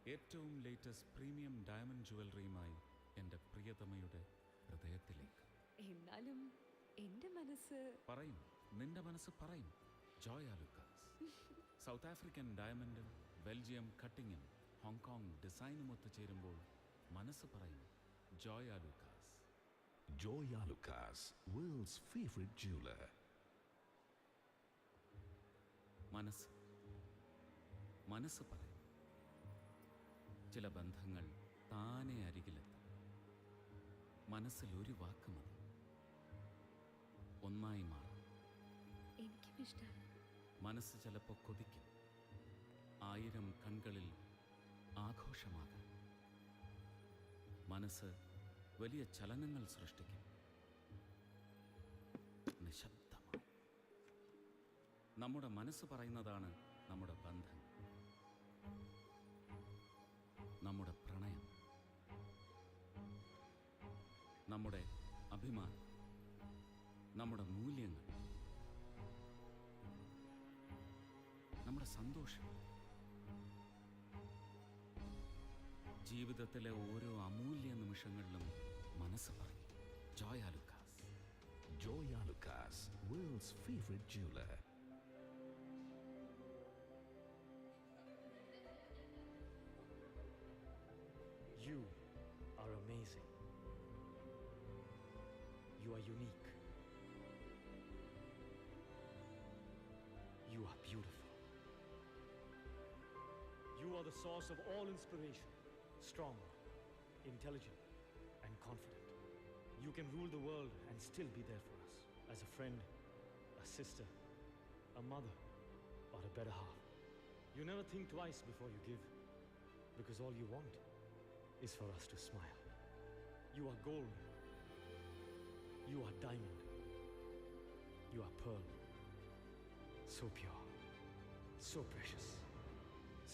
ഏറ്റവും latest premium diamond ജുവലറിയുമായി എൻ്റെ പ്രിയതമയുടെ ഹൃദയത്തിലേക്ക്. എന്നാലും എൻ്റെ മനസ്സ് പറയും, നിന്റെ മനസ്സ് പറയും. ജോയ് ആലുക്കാസ്. സൗത്ത് ആഫ്രിക്കൻ ഡയമണ്ടും ബെൽജിയം കട്ടിങ്ങും ഹോങ്കോങ് ഡിസൈനും ഒത്തുചേരുമ്പോൾ മനസ്സ് പറയും Joy Alukkas. Joyalukkas, world's favorite jeweler. മനസ്സ് മനസ്സ് പറയും. ചില ബന്ധങ്ങൾ താനെ അരികിലെത്തും. മനസ്സിൽ ഒരു വാക്ക് മതി, ഒന്നായി മാറും. എനിക്കും ഇഷ്ടമാണ്. മനസ്സ് ചിലപ്പോൾ കൊതിക്കും, 1000 കൺകളിൽ ആഘോഷമാകാൻ. മനസ്സ് വലിയ ചലനങ്ങൾ സൃഷ്ടിക്കും, നിശബ്ദമായി. നമ്മുടെ മനസ്സ് പറയുന്നതാണ് നമ്മുടെ ബന്ധം, നമ്മുടെ പ്രണയം, നമ്മുടെ അഭിമാനം, നമ്മുടെ മൂല്യങ്ങൾ, നമ്മുടെ സന്തോഷം. ജീവിതത്തിലെ ഓരോ അമൂല്യ നിമിഷങ്ങളിലും മനസ്സ് പറയും Joy Alukkas. Joyalukkas, world's favorite jeweler. You are amazing. You are unique. You are beautiful. You are the source of all inspiration. Strong, intelligent, and confident. You can rule the world and still be there for us. As a friend, a sister, a mother, or a better half. You never think twice before you give, because all you want is for us to smile. You are gold. You are diamond. You are pearl. So pure, so precious,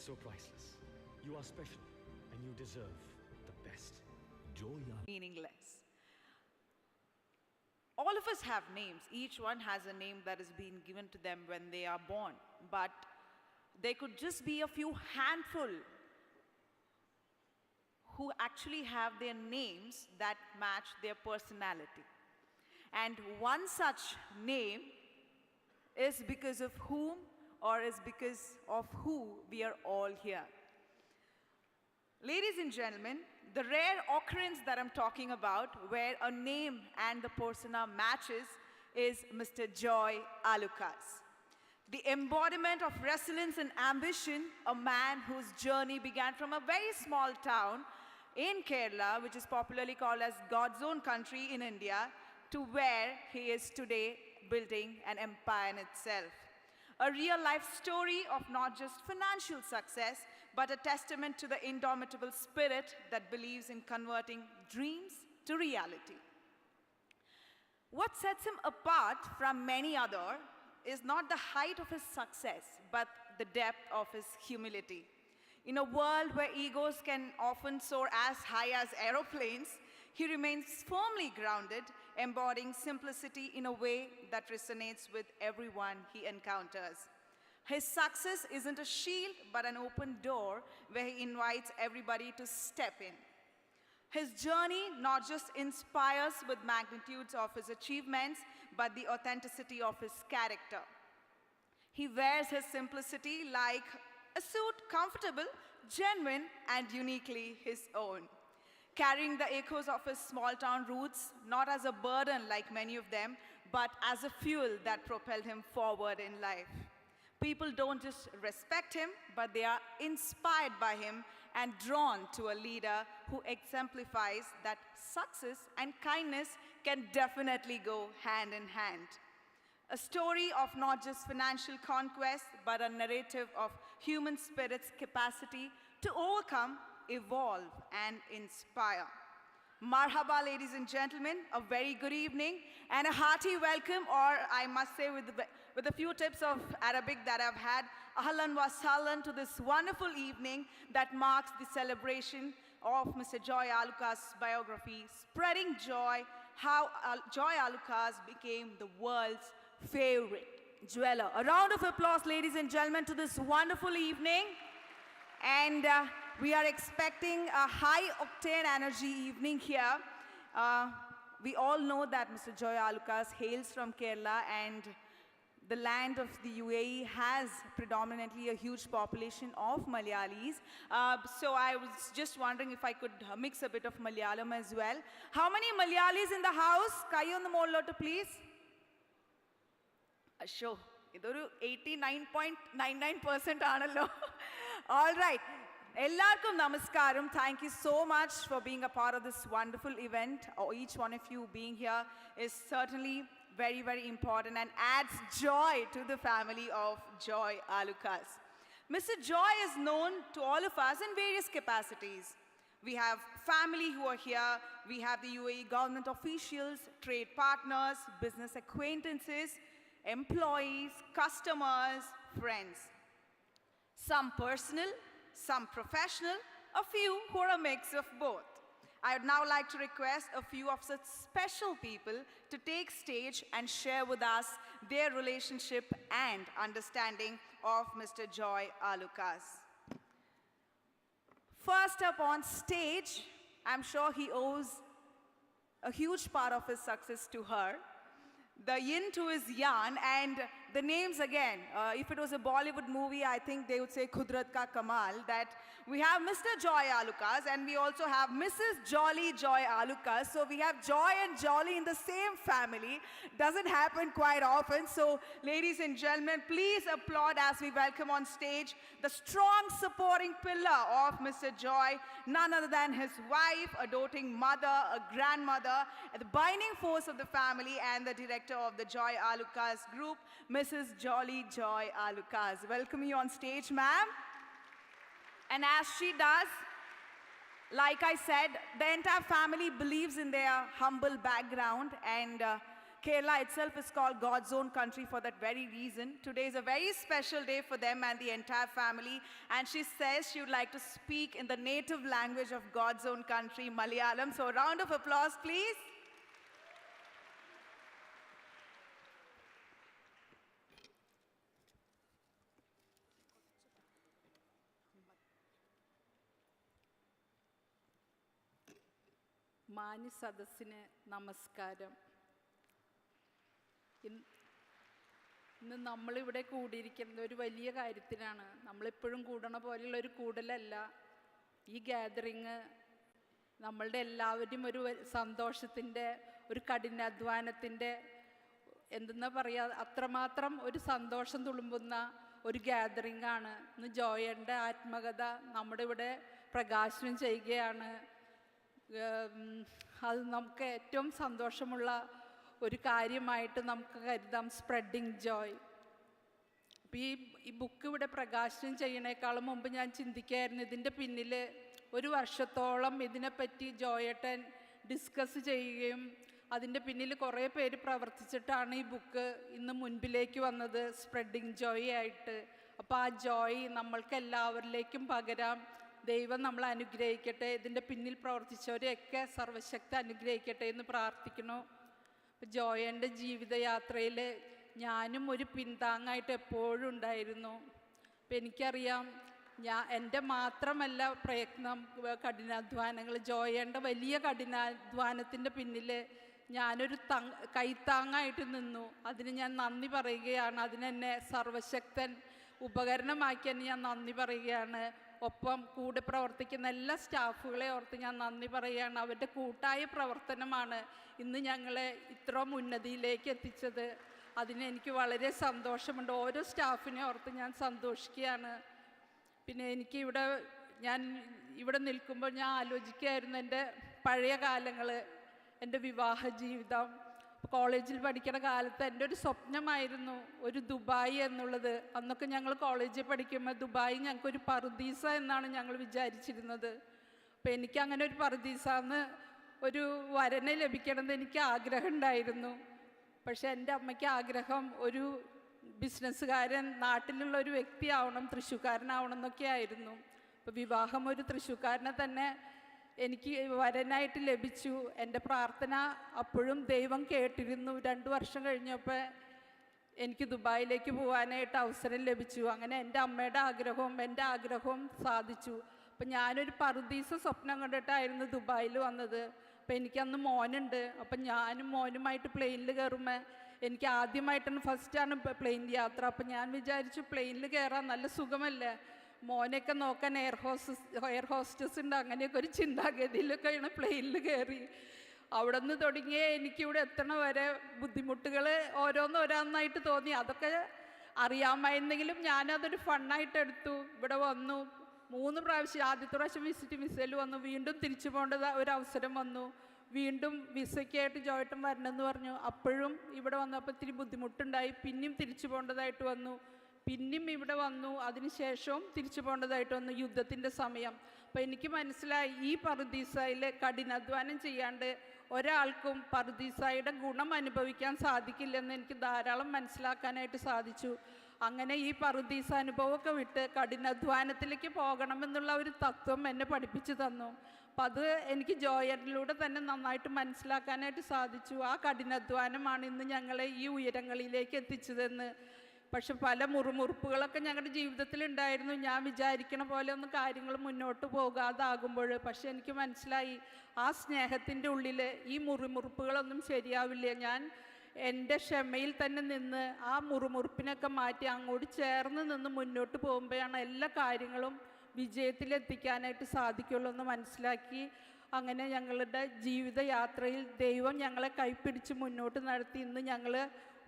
so priceless. You are special and you deserve the best. Joyalukkas. Meaningless. All of us have names. Each one has a name that is being given to them when they are born. But there could just be a few handful who actually have their names that match their personality. And one such name is because of whom or is because of who we are all here. Ladies and gentlemen, the rare occurrence that I'm talking about where a name and the persona matches is Mr. Joy Alukkas. The embodiment of resilience and ambition, a man whose journey began from a very small town in Kerala, which is popularly called as God's own country in India, to where he is today building an empire in itself. A real life story of not just financial success, but a testament to the indomitable spirit that believes in converting dreams to reality. What sets him apart from many others is not the height of his success, but the depth of his humility. In a world where egos can often soar as high as aeroplanes, he remains firmly grounded, embodying simplicity in a way that resonates with everyone he encounters. His success isn't a shield, but an open door where he invites everybody to step in. His journey not just inspires with magnitudes of his achievements, but the authenticity of his character. He wears his simplicity like a suit, comfortable, genuine, and uniquely his own. Carrying the echoes of his small town roots, not as a burden like many of them, but as a fuel that propelled him forward in life. People don't just respect him, but they are inspired by him and drawn to a leader who exemplifies that success and kindness can definitely go hand in hand. A story of not just financial conquest, but a narrative of human spirit's capacity to overcome, evolve, and inspire. Marhaba, ladies and gentlemen, a very good evening and a hearty welcome, or I must say with a few tips of Arabic that I've had, ahlan wa sahlan to this wonderful evening that marks the celebration of Mr. Joy Alukkas' biography, Spreading Joy, how Joy Alukkas became the world's favorite jeweler. A round of applause, ladies and gentlemen, to this wonderful evening. And we are expecting a high-octane energy evening here. We all know that Mr. Joy Alukkas hails from Kerala, and the land of the UAE has predominantly a huge population of Malayalis. So I was just wondering if I could mix a bit of Malayalam as well. How many Malayalis in the house? Kayonnu mollottu please. Asho, idoru 89.99% aanallo. All right. Ellarkum namaskaram. Thank you so much for being a part of this wonderful event. Each one of you being here is certainly very, very important and adds joy to the family of Joy Alukkas. Mr. Joy is known to all of us in various capacities. We have family who are here, we have the UAE government officials, trade partners, business acquaintances, employees, customers, friends. Some personal, some professional, a few who are a mix of both. I would now like to request a few of such special people to take stage and share with us their relationship and understanding of Mr. Joy Alukkas. First up on stage, I'm sure he owes a huge part of his success to her. The yin to his yang, and the names again. If it was a Bollywood movie, I think they would say Kudrat Ka Kamal, that we have Mr. Joy Alukkas and we also have Mrs. Jolly Joy Alukkas. So we have Joy and Jolly in the same family. Doesn't happen quite often. So ladies and gentlemen, please applaud as we welcome on stage the strong supporting pillar of Mr. Joy, none other than his wife, a doting mother, a grandmother, the binding force of the family, and the director of the Joy Alukkas group, Mrs. Jolly Joy Alukkas. Welcome you on stage, ma'am. And as she does, like I said, the entire family believes in their humble background, and Kerala itself is called God's own country for that very reason. Today is a very special day for them and the entire family, and she says she would like to speak in the native language of God's own country, Malayalam. So a round of applause, please. മാന്യ സദസ്സിന് നമസ്കാരം. ഇന്ന് നമ്മളിവിടെ കൂടിയിരിക്കുന്നത് ഒരു വലിയ കാര്യത്തിനാണ്. നമ്മളെപ്പോഴും കൂടണ പോലെയുള്ള ഒരു കൂടലല്ല ഈ ഗ്യാതറിങ്. നമ്മളുടെ എല്ലാവരും ഒരു സന്തോഷത്തിൻ്റെ, ഒരു കഠിനാധ്വാനത്തിൻ്റെ, എന്തെന്നാ പറയുക, അത്രമാത്രം ഒരു സന്തോഷം തുളുമ്പുന്ന ഒരു ഗ്യാതറിംഗ് ആണ്. ഇന്ന് ജോയൻ്റെ ആത്മകഥ നമ്മുടെ ഇവിടെ പ്രകാശനം ചെയ്യുകയാണ്. അത് നമുക്ക് ഏറ്റവും സന്തോഷമുള്ള ഒരു കാര്യമായിട്ട് നമുക്ക് കരുതാം, സ്പ്രെഡിങ് ജോയ്. അപ്പോൾ ഈ ബുക്ക് ഇവിടെ പ്രകാശനം ചെയ്യണേക്കാളും മുമ്പ് ഞാൻ ചിന്തിക്കുകയായിരുന്നു, ഇതിൻ്റെ പിന്നിൽ ഒരു വർഷത്തോളം ഇതിനെപ്പറ്റി ജോയേട്ടൻ ഡിസ്കസ് ചെയ്യുകയും അതിൻ്റെ പിന്നിൽ കുറേ പേര് പ്രവർത്തിച്ചിട്ടാണ് ഈ ബുക്ക് ഇന്ന് മുൻപിലേക്ക് വന്നത്, സ്പ്രെഡിങ് ജോയ് ആയിട്ട്. അപ്പോൾ ആ ജോയ് നമ്മൾക്ക് എല്ലാവരിലേക്കും പകരാം. ദൈവം നമ്മളെ അനുഗ്രഹിക്കട്ടെ, ഇതിൻ്റെ പിന്നിൽ പ്രവർത്തിച്ചവരെയൊക്കെ സർവശക്തി അനുഗ്രഹിക്കട്ടെ എന്ന് പ്രാർത്ഥിക്കുന്നു. ജോയൻ്റെ ജീവിതയാത്രയിൽ ഞാനും ഒരു പിന്താങ്ങായിട്ട് എപ്പോഴും ഉണ്ടായിരുന്നു. അപ്പം എനിക്കറിയാം, എൻ്റെ മാത്രമല്ല പ്രയത്നം, കഠിനാധ്വാനങ്ങൾ, ജോയൻ്റെ വലിയ കഠിനാധ്വാനത്തിൻ്റെ പിന്നിൽ ഞാനൊരു കൈത്താങ്ങായിട്ട് നിന്നു. അതിന് ഞാൻ നന്ദി പറയുകയാണ്. അതിനെന്നെ സർവശക്തൻ ഉപകരണമാക്കി തന്നെ ഞാൻ നന്ദി പറയുകയാണ്. ഒപ്പം കൂടെ പ്രവർത്തിക്കുന്ന എല്ലാ സ്റ്റാഫുകളെ ഓർത്ത് ഞാൻ നന്ദി പറയുകയാണ്. അവരുടെ കൂട്ടായ പ്രവർത്തനമാണ് ഇന്ന് ഞങ്ങളെ ഇത്ര ഉന്നതിയിലേക്ക് എത്തിച്ചത്. അതിന് എനിക്ക് വളരെ സന്തോഷമുണ്ട്. ഓരോ സ്റ്റാഫിനെ ഓർത്ത് ഞാൻ സന്തോഷിക്കുകയാണ്. പിന്നെ എനിക്ക് ഞാൻ ഇവിടെ നിൽക്കുമ്പോൾ ഞാൻ ആലോചിക്കുകയായിരുന്നു എൻ്റെ പഴയ കാലങ്ങൾ, എൻ്റെ വിവാഹ ജീവിതം. കോളേജിൽ പഠിക്കുന്ന കാലത്ത് എൻ്റെ ഒരു സ്വപ്നമായിരുന്നു ഒരു ദുബായ് എന്നുള്ളത്. അന്നൊക്കെ ഞങ്ങൾ കോളേജിൽ പഠിക്കുമ്പോൾ ദുബായ് ഞങ്ങൾക്കൊരു പറുദീസ എന്നാണ് ഞങ്ങൾ വിചാരിച്ചിരുന്നത്. അപ്പോൾ എനിക്കങ്ങനെ ഒരു പറുദീസാന്ന് ഒരു വരനെ ലഭിക്കണമെന്ന് എനിക്ക് ആഗ്രഹം ഉണ്ടായിരുന്നു. പക്ഷേ എൻ്റെ അമ്മയ്ക്ക് ആഗ്രഹം ഒരു ബിസിനസ്സുകാരൻ, നാട്ടിലുള്ള ഒരു വ്യക്തിയാവണം, തൃശ്ശൂർക്കാരനാവണം എന്നൊക്കെ ആയിരുന്നു. അപ്പോൾ വിവാഹം ഒരു തൃശ്ശൂർക്കാരനെ തന്നെ എനിക്ക് വരനായിട്ട് ലഭിച്ചു. എൻ്റെ പ്രാർത്ഥന അപ്പോഴും ദൈവം കേട്ടിരുന്നു. 2 വർഷം കഴിഞ്ഞപ്പോൾ എനിക്ക് ദുബായിലേക്ക് പോകാനായിട്ട് അവസരം ലഭിച്ചു. അങ്ങനെ എൻ്റെ അമ്മയുടെ ആഗ്രഹവും എൻ്റെ ആഗ്രഹവും സാധിച്ചു. അപ്പം ഞാനൊരു പറുദീസ സ്വപ്നം കണ്ടിട്ടായിരുന്നു ദുബായിൽ വന്നത്. അപ്പം എനിക്കന്ന് മോനുണ്ട്. അപ്പം ഞാനും മോനുമായിട്ട് പ്ലെയിനിൽ കയറുമ്പോൾ എനിക്ക് ആദ്യമായിട്ടാണ്, ഫസ്റ്റാണ് പ്ലെയിൻ യാത്ര. അപ്പം ഞാൻ വിചാരിച്ചു പ്ലെയിനിൽ കയറാൻ നല്ല സുഖമല്ലേ, മോനെയൊക്കെ നോക്കാൻ എയർ ഹോസ്റ്റസ് ഉണ്ട്, അങ്ങനെയൊക്കെ ഒരു ചിന്താഗതിയിലൊക്കെയാണ് പ്ലെയിനിൽ കയറി. അവിടെ നിന്ന് തുടങ്ങിയ എനിക്കിവിടെ എത്തണ വരെ ബുദ്ധിമുട്ടുകൾ ഓരോന്നായിട്ട് തോന്നി. അതൊക്കെ അറിയാമായിരുന്നെങ്കിലും ഞാനതൊരു ഫണ്ണായിട്ട് എടുത്തു. ഇവിടെ വന്നു 3 പ്രാവശ്യം, ആദ്യത്തെ പ്രാവശ്യം വിസിറ്റ് വിസയിൽ വന്നു, വീണ്ടും തിരിച്ചു പോകേണ്ടത് ഒരു അവസരം വന്നു, വീണ്ടും വിസയ്ക്കായിട്ട് ജോയിട്ടം വരണമെന്ന് പറഞ്ഞു. അപ്പോഴും ഇവിടെ വന്നപ്പോൾ ഇത്തിരി ബുദ്ധിമുട്ടുണ്ടായി, പിന്നെയും തിരിച്ചു പോകേണ്ടതായിട്ട് വന്നു, പിന്നെയും ഇവിടെ വന്നു, അതിനുശേഷവും തിരിച്ചു പോകേണ്ടതായിട്ട് വന്നു, യുദ്ധത്തിൻ്റെ സമയം. അപ്പോൾ എനിക്ക് മനസ്സിലായി ഈ പറുദീസയിൽ കഠിനാധ്വാനം ചെയ്യാണ്ട് ഒരാൾക്കും പറുദീസയുടെ ഗുണം അനുഭവിക്കാൻ സാധിക്കില്ലെന്ന് എനിക്ക് ധാരാളം മനസ്സിലാക്കാനായിട്ട് സാധിച്ചു. അങ്ങനെ ഈ പറുദീസ അനുഭവമൊക്കെ വിട്ട് കഠിനാധ്വാനത്തിലേക്ക് പോകണമെന്നുള്ള ഒരു തത്വം എന്നെ പഠിപ്പിച്ചു തന്നു. അപ്പം അത് എനിക്ക് ജോയറിലൂടെ തന്നെ നന്നായിട്ട് മനസ്സിലാക്കാനായിട്ട് സാധിച്ചു. ആ കഠിനാധ്വാനമാണ് ഇന്ന് ഞങ്ങളെ ഈ ഉയരങ്ങളിലേക്ക് എത്തിച്ചതെന്ന്. പക്ഷെ പല മുറുമുറുപ്പുകളൊക്കെ ഞങ്ങളുടെ ജീവിതത്തിലുണ്ടായിരുന്നു. ഞാൻ വിചാരിക്കണ പോലെ ഒന്നും കാര്യങ്ങൾ മുന്നോട്ട് പോകാതാകുമ്പോൾ. പക്ഷെ എനിക്ക് മനസ്സിലായി ആ സ്നേഹത്തിൻ്റെ ഉള്ളിൽ ഈ മുറുമുറുപ്പുകളൊന്നും ശരിയാവില്ല. ഞാൻ എൻ്റെ ക്ഷമയിൽ തന്നെ നിന്ന് ആ മുറുമുറുപ്പിനൊക്കെ മാറ്റി അങ്ങോട്ട് ചേർന്ന് നിന്ന് മുന്നോട്ട് പോകുമ്പോഴാണ് എല്ലാ കാര്യങ്ങളും വിജയത്തിലെത്തിക്കാനായിട്ട് സാധിക്കുള്ളൂ എന്ന് മനസ്സിലാക്കി. അങ്ങനെ ഞങ്ങളുടെ ജീവിതയാത്രയിൽ ദൈവം ഞങ്ങളെ കൈപ്പിടിച്ച് മുന്നോട്ട് നടത്തി. ഇന്ന് ഞങ്ങൾ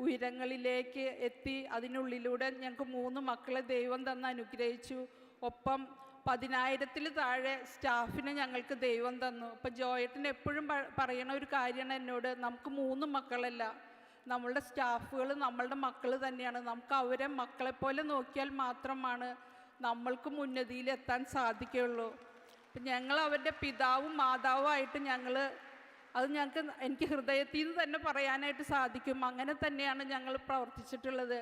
ഉയരങ്ങളിലേക്ക് എത്തി. അതിനുള്ളിലൂടെ ഞങ്ങൾക്ക് 3 മക്കളെ ദൈവം തന്ന് അനുഗ്രഹിച്ചു. ഒപ്പം 10,000-ൽ താഴെ സ്റ്റാഫിനെ ഞങ്ങൾക്ക് ദൈവം തന്നു. അപ്പം ജോയേട്ടൻ എപ്പോഴും പറയണ ഒരു കാര്യമാണ് എന്നോട്, നമുക്ക് 3 മക്കളല്ല, നമ്മളുടെ സ്റ്റാഫുകൾ നമ്മളുടെ മക്കൾ തന്നെയാണ്. നമുക്ക് അവരെ മക്കളെപ്പോലെ നോക്കിയാൽ മാത്രമാണ് നമ്മൾക്ക് ഉന്നതിയിലെത്താൻ സാധിക്കുകയുള്ളൂ. അപ്പം ഞങ്ങൾ അവരുടെ പിതാവും മാതാവുമായിട്ട് എനിക്ക് ഹൃദയത്തിൽ നിന്ന് തന്നെ പറയാനായിട്ട് സാധിക്കും. അങ്ങനെ തന്നെയാണ് ഞങ്ങൾ പ്രവർത്തിച്ചിട്ടുള്ളത്.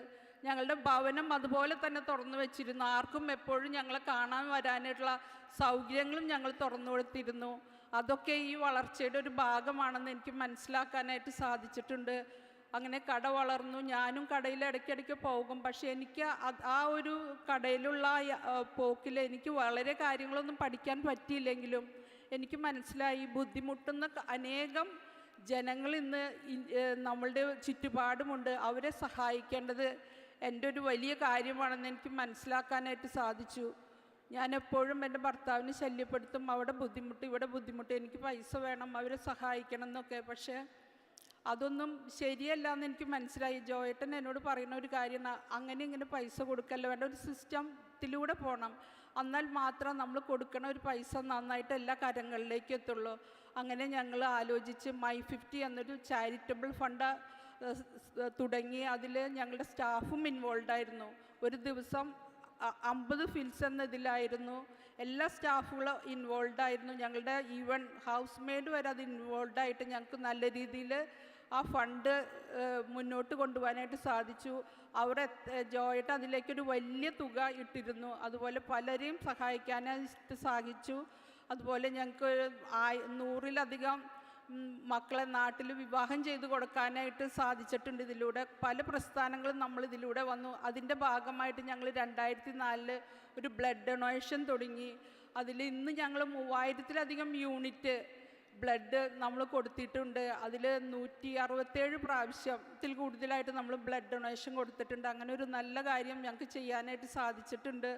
ഞങ്ങളുടെ ഭവനം അതുപോലെ തന്നെ തുറന്നു വെച്ചിരുന്നു. ആർക്കും എപ്പോഴും ഞങ്ങളെ കാണാൻ വരാനായിട്ടുള്ള സൗകര്യങ്ങളും ഞങ്ങൾ തുറന്നു കൊടുത്തിരുന്നു. അതൊക്കെ ഈ വളർച്ചയുടെ ഒരു ഭാഗമാണെന്ന് എനിക്ക് മനസ്സിലാക്കാനായിട്ട് സാധിച്ചിട്ടുണ്ട്. അങ്ങനെ കട വളർന്നു. ഞാനും കടയിൽ ഇടയ്ക്കിടയ്ക്ക് പോകും. പക്ഷേ എനിക്ക് ആ ഒരു കടയിലുള്ള പോക്കിൽ എനിക്ക് വളരെ കാര്യങ്ങളൊന്നും പഠിക്കാൻ പറ്റിയില്ലെങ്കിലും എനിക്ക് മനസ്സിലായി ബുദ്ധിമുട്ടുന്ന അനേകം ജനങ്ങൾ ഇന്ന് നമ്മളുടെ ചുറ്റുപാടുമുണ്ട്. അവരെ സഹായിക്കേണ്ടത് എൻ്റെ ഒരു വലിയ കാര്യമാണെന്ന് എനിക്ക് മനസ്സിലാക്കാനായിട്ട് സാധിച്ചു. ഞാൻ എപ്പോഴും എൻ്റെ ഭർത്താവിനെ ശല്യപ്പെടുത്തും, അവിടെ ബുദ്ധിമുട്ട് ഇവിടെ ബുദ്ധിമുട്ട്, എനിക്ക് പൈസ വേണം, അവരെ സഹായിക്കണം എന്നൊക്കെ. പക്ഷേ അതൊന്നും ശരിയല്ല എന്ന് എനിക്ക് മനസ്സിലായി. ജോയേട്ടൻ എന്നോട് പറയുന്ന ഒരു കാര്യം, അങ്ങനെ ഇങ്ങനെ പൈസ കൊടുക്കല്ല, വേണ്ട, ഒരു സിസ്റ്റത്തിലൂടെ പോകണം. എന്നാൽ മാത്രം നമ്മൾ കൊടുക്കണ ഒരു പൈസ നന്നായിട്ട് എല്ലാ കരങ്ങളിലേക്ക് എത്തുള്ളൂ. അങ്ങനെ ഞങ്ങൾ ആലോചിച്ച് My50 എന്നൊരു ചാരിറ്റബിൾ ഫണ്ട് തുടങ്ങി. അതിൽ ഞങ്ങളുടെ സ്റ്റാഫും ഇൻവോൾവായിരുന്നു. ഒരു ദിവസം 50 ഫിൽസ് എന്നതിലായിരുന്നു. എല്ലാ സ്റ്റാഫുകളും ഇൻവോൾവായിരുന്നു. ഞങ്ങളുടെ ഈവൻ ഹൗസ് മെയ്ഡ് വരെ അത് ഇൻവോൾവായിട്ട് ഞങ്ങൾക്ക് നല്ല രീതിയിൽ ആ ഫണ്ട് മുന്നോട്ട് കൊണ്ടുപോകാനായിട്ട് സാധിച്ചു. ജോയേട്ടൻ അതിലേക്കൊരു വലിയ തുക ഇട്ടിരുന്നു. അതുപോലെ പലരെയും സഹായിക്കാനായിട്ട് സാധിച്ചു. അതുപോലെ ഞങ്ങൾക്ക് 100-ലധികം മക്കളെ നാട്ടിൽ വിവാഹം ചെയ്ത് കൊടുക്കാനായിട്ട് സാധിച്ചിട്ടുണ്ട്. ഇതിലൂടെ പല പ്രസ്ഥാനങ്ങളും നമ്മൾ ഇതിലൂടെ വന്നു. അതിൻ്റെ ഭാഗമായിട്ട് ഞങ്ങൾ 2004 ഒരു ബ്ലഡ് ഡൊണേഷൻ തുടങ്ങി. അതിൽ ഇന്ന് ഞങ്ങൾ 3000-ലധികം യൂണിറ്റ് ബ്ലഡ് നമ്മൾ കൊടുത്തിട്ടുണ്ട്. അതിൽ 167 പ്രാവശ്യത്തിൽ കൂടുതലായിട്ട് നമ്മൾ ബ്ലഡ് ഡൊണേഷൻ കൊടുത്തിട്ടുണ്ട്. അങ്ങനെ ഒരു നല്ല കാര്യം ഞങ്ങൾക്ക് ചെയ്യാനായിട്ട് സാധിച്ചിട്ടുണ്ട്.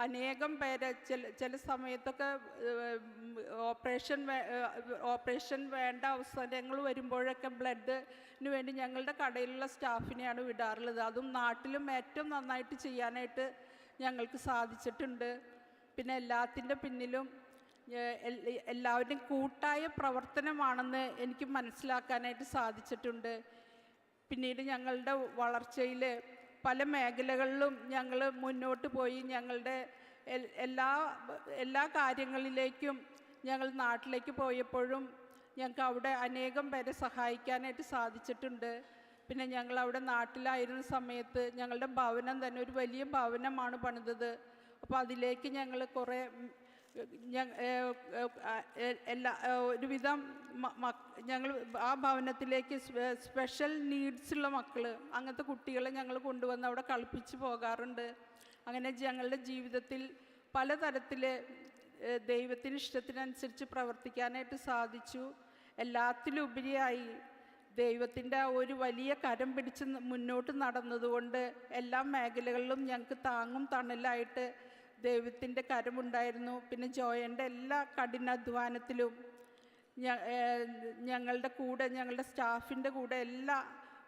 അനേകം പേര് ചില സമയത്തൊക്കെ ഓപ്പറേഷൻ വേണ്ട അവസരങ്ങൾ വരുമ്പോഴൊക്കെ ബ്ലഡിന് വേണ്ടി ഞങ്ങളുടെ കടയിലുള്ള സ്റ്റാഫിനെയാണ് വിടാറുള്ളത്. അതും നാട്ടിലും ഏറ്റവും നന്നായിട്ട് ചെയ്യാനായിട്ട് ഞങ്ങൾക്ക് സാധിച്ചിട്ടുണ്ട്. പിന്നെ എല്ലാത്തിൻ്റെ പിന്നിലും എല്ലാവരുടെയും കൂട്ടായ പ്രവർത്തനമാണെന്ന് എനിക്ക് മനസ്സിലാക്കാനായിട്ട് സാധിച്ചിട്ടുണ്ട്. പിന്നീട് ഞങ്ങളുടെ വളർച്ചയിൽ പല മേഖലകളിലും ഞങ്ങൾ മുന്നോട്ട് പോയി. ഞങ്ങളുടെ എല്ലാ കാര്യങ്ങളിലേക്കും ഞങ്ങൾ നാട്ടിലേക്ക് പോയപ്പോഴും ഞങ്ങൾക്ക് അവിടെ അനേകം പേരെ സഹായിക്കാനായിട്ട് സാധിച്ചിട്ടുണ്ട്. പിന്നെ ഞങ്ങളവിടെ നാട്ടിലായിരുന്ന സമയത്ത് ഞങ്ങളുടെ ഭവനം തന്നെ ഒരു വലിയ ഭവനമാണ് പണിതത്. അപ്പോൾ അതിലേക്ക് ഞങ്ങൾ കുറേ ഒരുവിധം ഞങ്ങൾ ആ ഭവനത്തിലേക്ക് സ്പെഷ്യൽ നീഡ്സുള്ള മക്കൾ, അങ്ങനത്തെ കുട്ടികളെ ഞങ്ങൾ കൊണ്ടുവന്ന് അവിടെ കളിപ്പിച്ച് പോകാറുണ്ട്. അങ്ങനെ ഞങ്ങളുടെ ജീവിതത്തിൽ പലതരത്തിൽ ദൈവത്തിന് ഇഷ്ടത്തിനനുസരിച്ച് പ്രവർത്തിക്കാനായിട്ട് സാധിച്ചു. എല്ലാത്തിലുപരിയായി ദൈവത്തിൻ്റെ ഒരു വലിയ കരം പിടിച്ച് മുന്നോട്ട് നടന്നതുകൊണ്ട് എല്ലാ മേഖലകളിലും ഞങ്ങൾക്ക് താങ്ങും തണലായിട്ട് ദൈവത്തിൻ്റെ കരമുണ്ടായിരുന്നു. പിന്നെ ജോയൻ്റെ എല്ലാ കഠിനാധ്വാനത്തിലും ഞങ്ങളുടെ കൂടെ, ഞങ്ങളുടെ സ്റ്റാഫിൻ്റെ കൂടെ എല്ലാ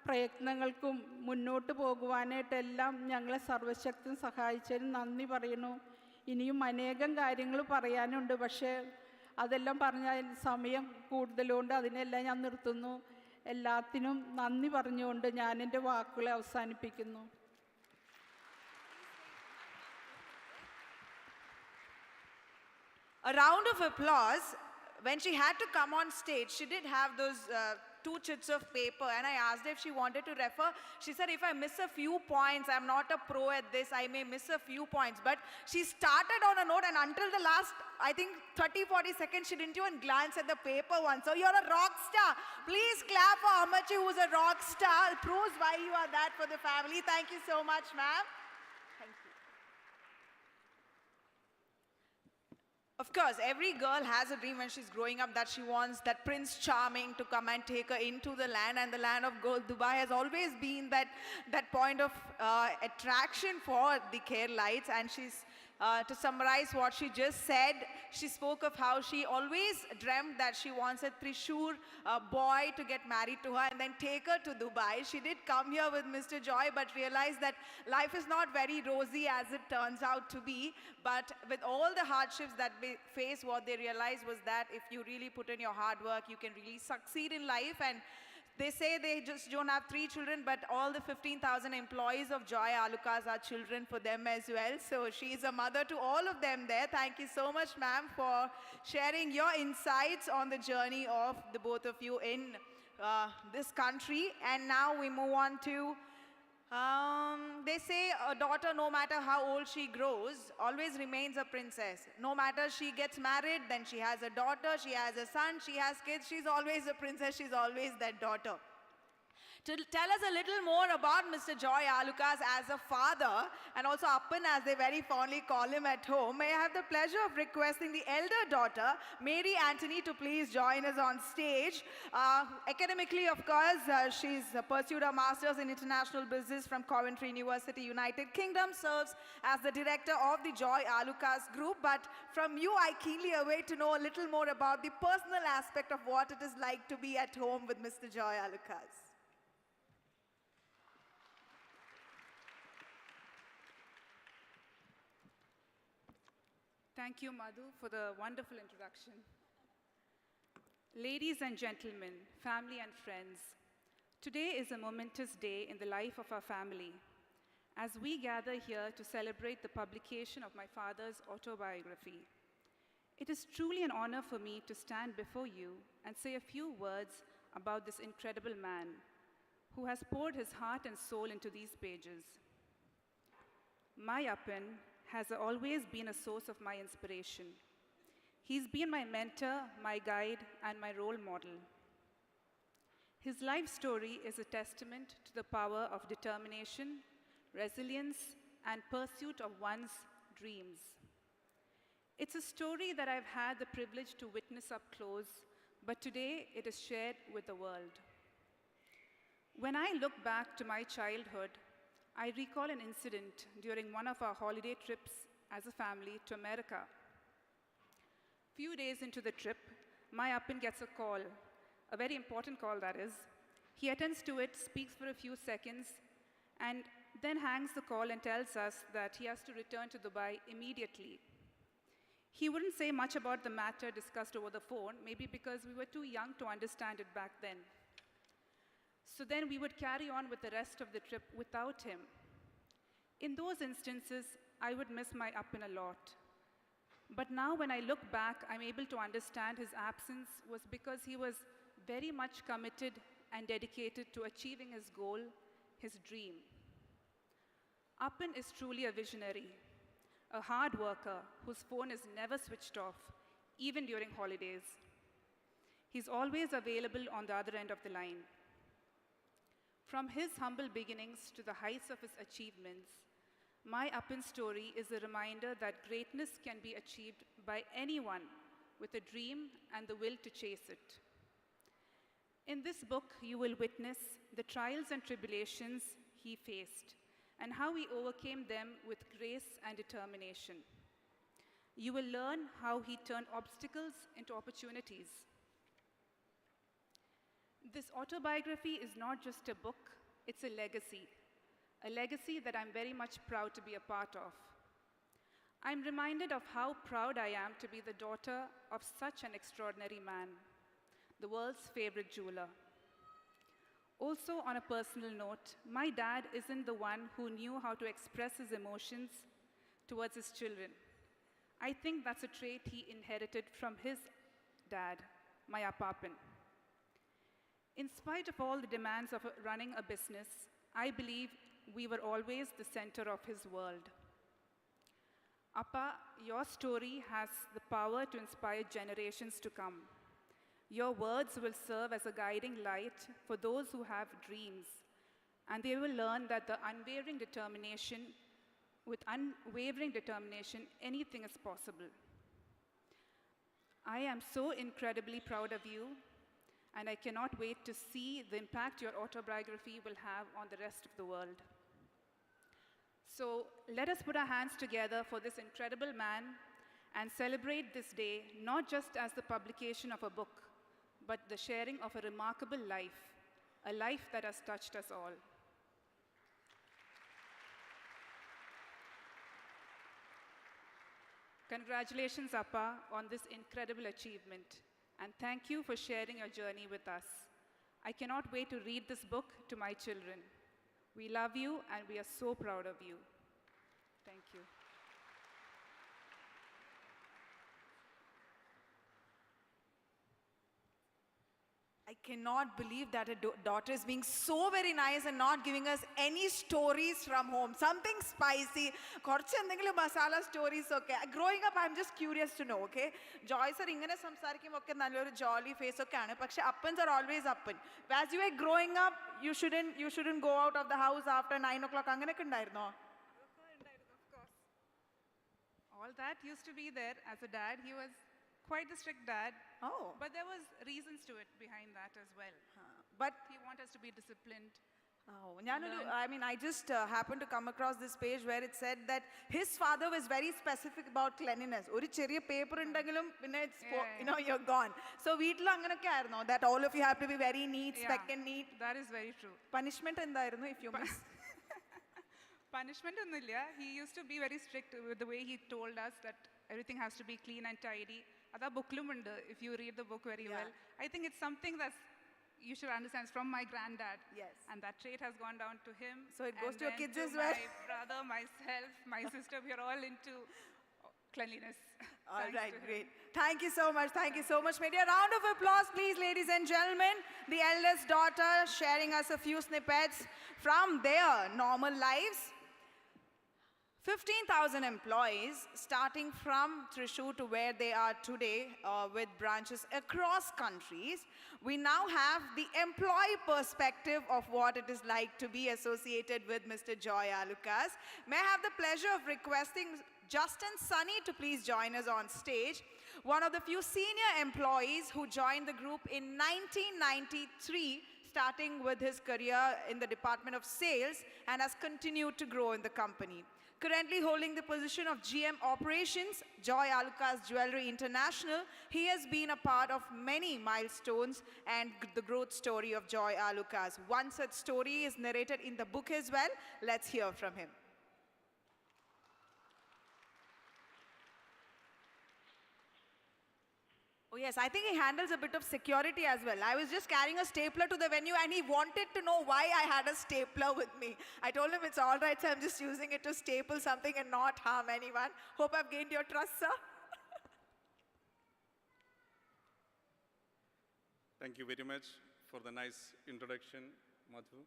പ്രയത്നങ്ങൾക്കും മുന്നോട്ട് പോകുവാനായിട്ടെല്ലാം ഞങ്ങളെ സർവശക്തൻ സഹായിച്ചതിന് നന്ദി പറയുന്നു. ഇനിയും അനേകം കാര്യങ്ങൾ പറയാനുണ്ട്, പക്ഷേ അതെല്ലാം പറഞ്ഞാൽ സമയം കൂടുതലുകൊണ്ട് അതിനെല്ലാം ഞാൻ നിർത്തുന്നു. എല്ലാത്തിനും നന്ദി പറഞ്ഞുകൊണ്ട് ഞാൻ എൻ്റെ വാക്കുകളെ അവസാനിപ്പിക്കുന്നു. A round of applause. When she had to come on stage, she did have those two chits of paper, and I asked her if she wanted to refer. She said, if I miss a few points, I'm not a pro at this, I may miss a few points. But she started on a note, and until the last, I think 30-40 seconds, she didn't even glance at the paper once. So you're a rock star. Please clap for Amachi, who's a rock star. It proves why you are that for the family. Thank you so much, ma'am. Thank you. Of course, every girl has a dream when she's growing up that she wants that Prince Charming to come and take her into the land. And the land of gold, Dubai, has always been that point of attraction for the Keralites. And she's, to summarize what she just said, she spoke of how she always dreamt that she wants a Trishur boy to get married to her and then take her to Dubai. She did come here with Mr. Joy, but realized that life is not very rosy as it turns out to be. But with all the hardships that they face, what they realized was that if you really put in your hard work, you can really succeed in life. And they say they just don't have 3 children, but all the 15,000 employees of Joy Alukkas are children for them as well. So she's a mother to all of them there. Thank you so much, ma'am, for sharing your insights on the journey of the both of you in this country. And now we move on to, they say a daughter, no matter how old she grows, always remains a princess. No matter she gets married, then she has a daughter, she has a son, she has kids, she's always a princess, she's always that daughter. To tell us a little more about Mr. Joy Alukkas as a father, and also Appan as they very fondly call him at home, may I have the pleasure of requesting the elder daughter, Mary Anthony, to please join us on stage. Academically, of course, she's pursued a master's in international business from Coventry University, United Kingdom, serves as the director of the Joy Alukkas group. But from you, I keenly await to know a little more about the personal aspect of what it is like to be at home with Mr. Joy Alukkas. Thank you, Madhu, for the wonderful introduction. Ladies and gentlemen, family and friends, today is a momentous day in the life of our family as we gather here to celebrate the publication of my father's autobiography. It is truly an honor for me to stand before you and say a few words about this incredible man who has poured his heart and soul into these pages. My Appan has always been a source of my inspiration. He's been my mentor, my guide, and my role model. His life story is a testament to the power of determination, resilience, and pursuit of one's dreams. It's a story that I've had the privilege to witness up close, but today it is shared with the world. When I look back to my childhood, I recall an incident during one of our holiday trips as a family to America. Few days into the trip, my Appan gets a call, a very important call that is. He attends to it, speaks for a few seconds, and then hangs the call and tells us that he has to return to Dubai immediately. He wouldn't say much about the matter discussed over the phone, maybe because we were too young to understand it back then. So then we would carry on with the rest of the trip without him. In those instances, I would miss my Appan a lot. But now when I look back, I'm able to understand his absence was because he was very much committed and dedicated to achieving his goal, his dream. Appan is truly a visionary, a hard worker whose phone is never switched off, even during holidays. He's always available on the other end of the line. From his humble beginnings to the heights of his achievements, my Appin story is a reminder that greatness can be achieved by anyone with a dream and the will to chase it. In this book, you will witness the trials and tribulations he faced and how he overcame them with grace and determination. You will learn how he turned obstacles into opportunities. This autobiography is not just a book, it's a legacy that I'm very much proud to be a part of. I'm reminded of how proud I am to be the daughter of such an extraordinary man, the world's favorite jeweler. Also, on a personal note, my dad isn't the one who knew how to express his emotions towards his children. I think that's a trait he inherited from his dad, my Appapin. In spite of all the demands of running a business, I believe we were always the center of his world. Appa, your story has the power to inspire generations to come. Your words will serve as a guiding light for those who have dreams, and they will learn that with unwavering determination, anything is possible. I am so incredibly proud of you, and I cannot wait to see the impact your autobiography will have on the rest of the world. So let us put our hands together for this incredible man and celebrate this day not just as the publication of a book, but the sharing of a remarkable life, a life that has touched us all. Congratulations, Appa, on this incredible achievement, and thank you for sharing your journey with us. I cannot wait to read this book to my children. We love you, and we are so proud of you. Thank you. I cannot believe that a daughter is being so very nice and not giving us any stories from home. Something spicy. കുറച്ച് എന്തെങ്കിലും masala stories ഒക്കെ. Growing up, I'm just curious to know, okay? Joy sir ഇങ്ങനെ സംസാരിക്കുമ്പോൾ ഒക്കെ നല്ലൊരു jolly face ഒക്കെയാണ്. പക്ഷെ appans are always appan. As you were growing up, you shouldn't go out of the house after 9 o'clock. അങ്ങനെയൊക്കെ ഉണ്ടായിരുന്നോ? Of course. All that used to be there. As a dad, he was quite a strict dad. Oh. But there was reasons to it behind that as well. But He wanted us to be disciplined. I just happened to come across this page where it said that his father was very specific about cleanliness. ഒരു ചെറിയ paper ഉണ്ടെങ്കിലും പിന്നെ you're gone. So വീട്ടിൽ അങ്ങനെയൊക്കെ ആയിരുന്നോ? That all of you have to be very neat, speck and neat. That is very true. Punishment എന്തായിരുന്നു if you miss? Punishment ഒന്നുമില്ല. He used to be very strict with the way he told us that everything has to be clean and tidy. That bookലും ഉണ്ട്, if you read the book very well. I think it's something that you should understand from my granddad. Yes. And that trait has gone down to him. So it goes and to your then kids to as well? My brother, myself, my sister, we are all into cleanliness. All Thanks right, to him. great. Thank you so much. Thank you so much. Maybe a round of applause, please, ladies and gentlemen. The eldest daughter sharing us a few snippets from their normal lives. 15,000 employees, starting from Thrissur to where they are today, with branches across countries. We now have the employee perspective of what it is like to be associated with Mr. Joy Alukkas. May I have the pleasure of requesting Justin Sunny to please join us on stage. One of the few senior employees who joined the group in 1993, starting with his career in the Department of Sales, and has continued to grow in the company. Currently holding the position of GM Operations, Joy Alukkas Jewelry International, he has been a part of many milestones and the growth story of Joy Alukkas. One such story is narrated in the book as well. Let's hear from him. Oh yes, I think he handles a bit of security as well. I was just carrying a stapler to the venue and he wanted to know why I had a stapler with me. I told him it's all right, so I'm just using it to staple something and not harm anyone. Hope I've gained your trust, sir. Thank you very much for the nice introduction, Madhu.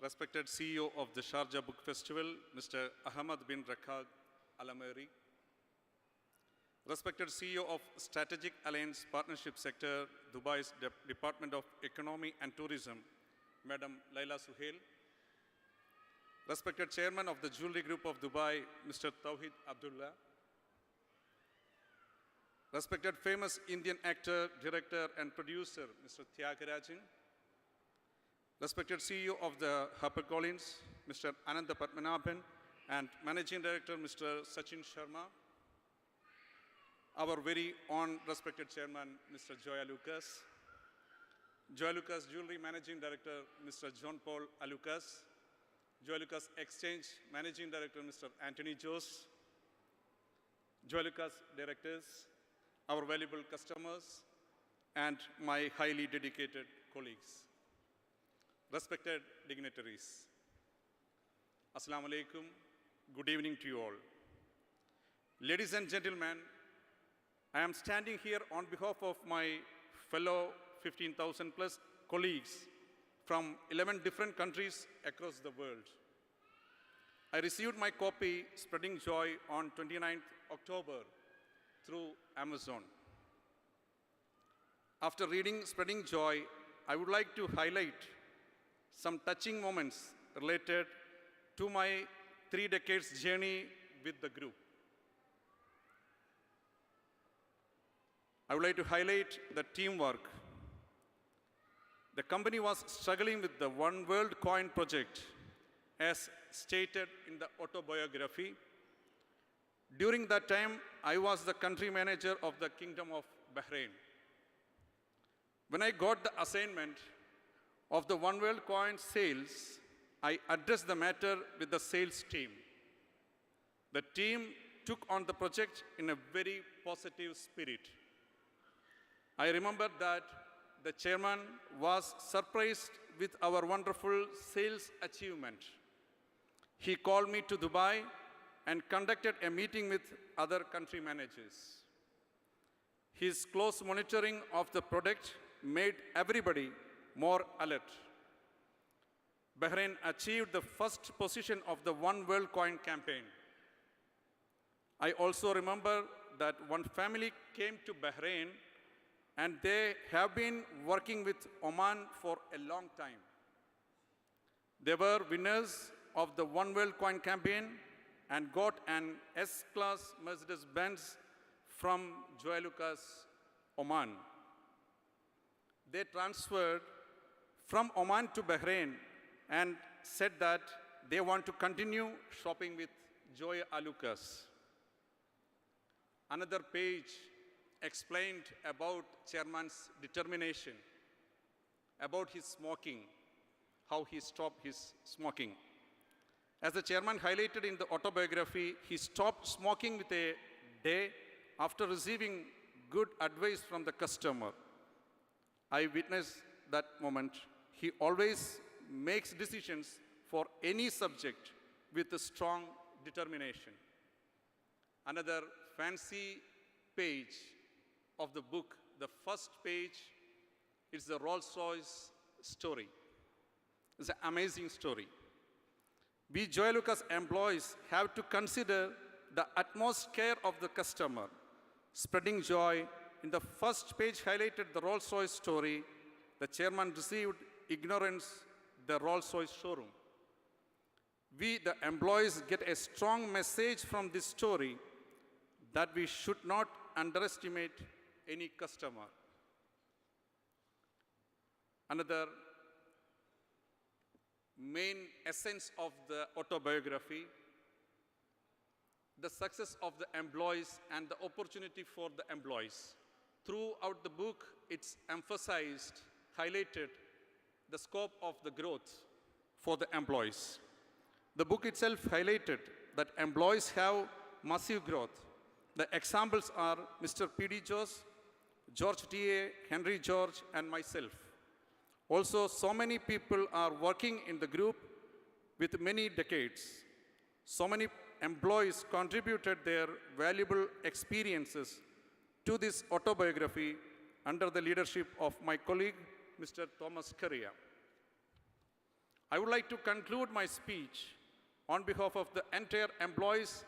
respected CEO of the Sharjah Book Festival, Mr. Ahmad bin Rakhag Alameri, respected CEO of Strategic Alliance Partnership Sector, Dubai's Department of Economy and Tourism, Madam Laila Suhail, respected Chairman of the Jewelry Group of Dubai, Mr. Tawhid Abdullah, respected famous Indian actor, director, and producer, Mr. Tyagarajan, respected CEO of the HarperCollins, Mr. Ananda Padmanabhan, and Managing Director, Mr. Sachin Sharma, our very own respected Chairman, Mr. Joy Alukkas, Joyalukkas Jewelry Managing Director, Mr. John Paul Alukkas, Joyalukkas Exchange Managing Director, Mr. Anthony Jose, Joyalukkas Directors, our valuable customers, and my highly dedicated colleagues. Respected dignitaries, Assalamu alaikum, good evening to you all. Ladies and gentlemen, I am standing here on behalf of my fellow 15,000 plus colleagues from 11 different countries across the world. I received my copy, Spreading Joy, on 29th October through Amazon. After reading Spreading Joy, I would like to highlight some touching moments related to my 3 decades journey with the group. I would like to highlight the teamwork. The company was struggling with the One World Coin project, as stated in the autobiography. During that time, I was the country manager of the Kingdom of Bahrain. When I got the assignment of the One World Coin sales, I addressed the matter with the sales team. The team took on the project in a very positive spirit. I remember that the chairman was surprised with our wonderful sales achievement. He called me to Dubai and conducted a meeting with other country managers. His close monitoring of the product made everybody more alert. Bahrain achieved the first position of the One World Coin campaign. I also remember that one family came to Bahrain and they have been working with Oman for a long time. They were winners of the One World Coin campaign and got an S-Class Mercedes-Benz from Joyalukkas, Oman. They transferred from Oman to Bahrain and said that they want to continue shopping with Joy Alukkas. Another page explained about chairman's determination, about his smoking, how he stopped his smoking. As the chairman highlighted in the autobiography, he stopped smoking with a day after receiving good advice from the customer. I witnessed that moment. He always makes decisions for any subject with a strong determination. Another fancy page of the book, the first page, is the Rolls-Royce story. It's an amazing story. We Joyalukkas employees have to consider the utmost care of the customer. Spreading Joy, in the first page highlighted the Rolls-Royce story. The chairman received ignorance, the Rolls-Royce showroom. We, the employees, get a strong message from this story that we should not underestimate any customer. Another main essence of the autobiography, the success of the employees and the opportunity for the employees. Throughout the book, it's emphasized, highlighted the scope of the growth for the employees. The book itself highlighted that employees have massive growth. The examples are Mr. P.D. Jose, George T.A., Henry George, and myself. Also, so many people are working in the group with many decades. So many employees contributed their valuable experiences to this autobiography under the leadership of my colleague, Mr. Thomas Correa. I would like to conclude my speech on behalf of the entire employees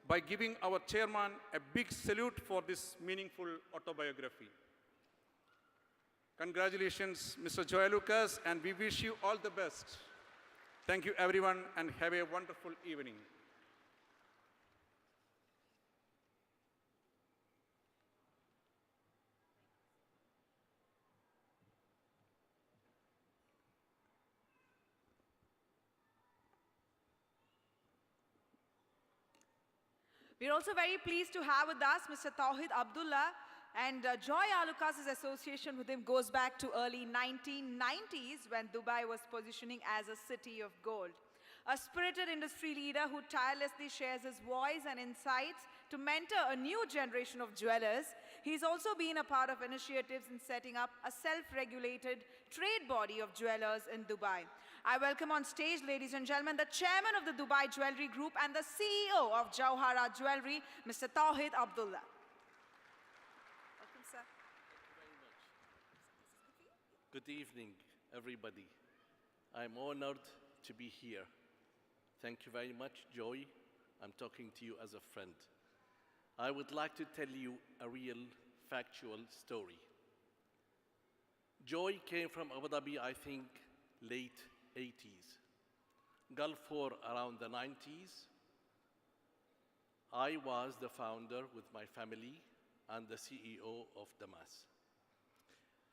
by giving our chairman a big salute for this meaningful autobiography. Congratulations, Mr. Joy Alukkas, and we wish you all the best. Thank you, everyone, and have a wonderful evening. We're also very pleased to have with us Mr. Tawhid Abdullah, and Joy Alukkas' association with him goes back to early 1990s when Dubai was positioning as a city of gold. A spirited industry leader who tirelessly shares his voice and insights to mentor a new generation of jewelers, he's also been a part of initiatives in setting up a self-regulated trade body of jewelers in Dubai. I welcome on stage, ladies and gentlemen, the chairman of the Dubai Jewelry Group and the CEO of Jawhara Jewelry, Mr. Tawhid Abdullah. Welcome, sir. Good evening, everybody. I'm honored to be here. Thank you very much, Joy. I'm talking to you as a friend. I would like to tell you a real, factual story. Joy came from Abu Dhabi, I think, late 80s. Gulf War around the 90s. I was the founder with my family and the CEO of Damas.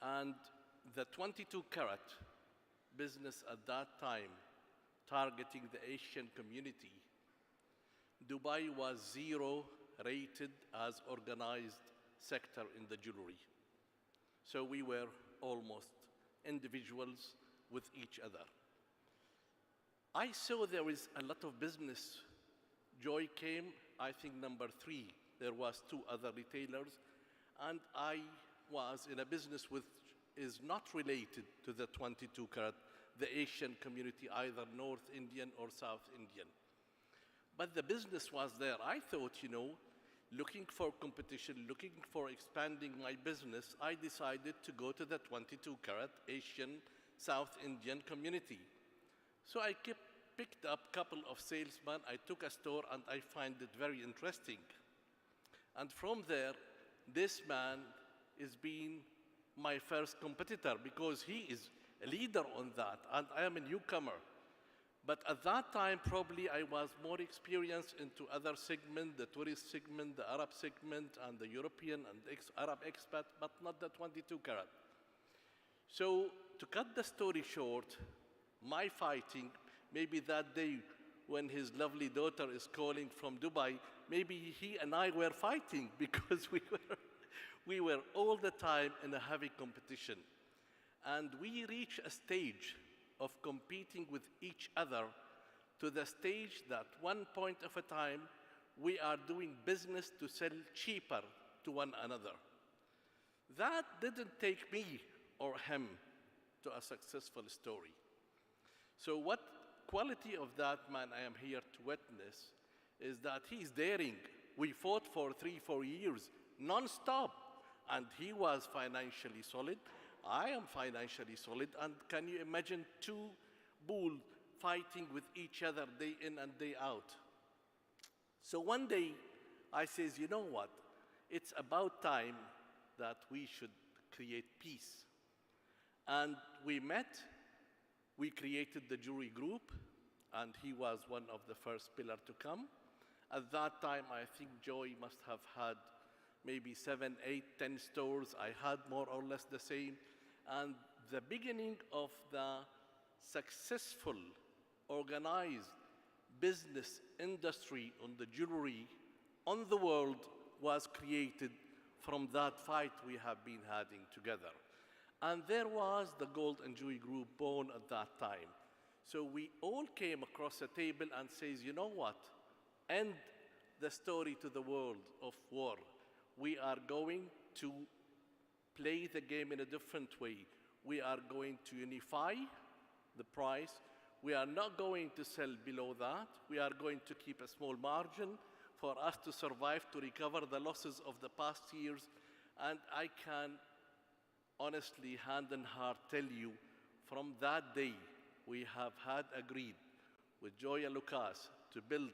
And the 22 carat business at that time, targeting the Asian community, Dubai was 0 rated as organized sector in the jewelry. So we were almost individuals with each other. I saw there is a lot of business. Joy came, I think, number 3. There was 2 other retailers, and I was in a business which is not related to the 22 carat, the Asian community, either North Indian or South Indian. But the business was there. I thought, looking for competition, looking for expanding my business, I decided to go to the 22 carat Asian South Indian community. So I picked up a couple of salesmen, I took a store, and I find it very interesting. And from there, this man is being my first competitor because he is a leader on that, and I am a newcomer. But at that time, probably I was more experienced into other segment, the tourist segment, the Arab segment, and the European and Arab expat, but not the 22 carat. So to cut the story short, my fighting, maybe that day when his lovely daughter is calling from Dubai, maybe he and I were fighting because we were all the time in a heavy competition. And we reached a stage of competing with each other to the stage that one point of a time, we are doing business to sell cheaper to one another. That didn't take me or him to a successful story. So what quality of that man I am here to witness is that he's daring. We fought for 3-4 years, non-stop, and he was financially solid. I am financially solid, and can you imagine 2 bulls fighting with each other day in and day out? So one day, I says, you know what? It's about time that we should create peace. And we met, we created the jewelry group, and he was one of the first pillars to come. At that time, I think Joy must have had maybe 7, 8, 10 stores. I had more or less the same. And the beginning of the successful, organized business industry on the jewelry on the world was created from that fight we have been having together. And there was the Gold and Jewelry Group born at that time. So we all came across a table and says, you know what? End the story to the world of war. We are going to play the game in a different way. We are going to unify the price. We are not going to sell below that. We are going to keep a small margin for us to survive, to recover the losses of the past years. And I can honestly, hand and heart, tell you, from that day, we have had agreed with Joy Alukkas to build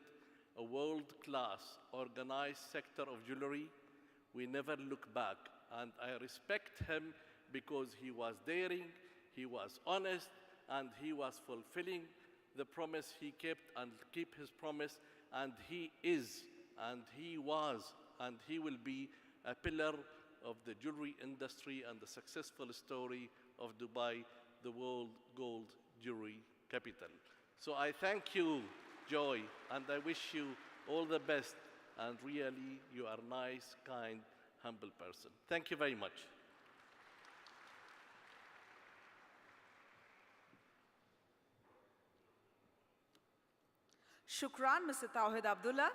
a world-class organized sector of jewelry, we never look back. And I respect him because he was daring, he was honest, and he was fulfilling the promise he kept and keep his promise. And he is, and he was, and he will be a pillar of the jewelry industry and the successful story of Dubai, the world gold jewelry capital. So I thank you, Joy, and I wish you all the best. And really, you are a nice, kind, humble person. Thank you very much. Shukran, Mr. Tawhid Abdullah.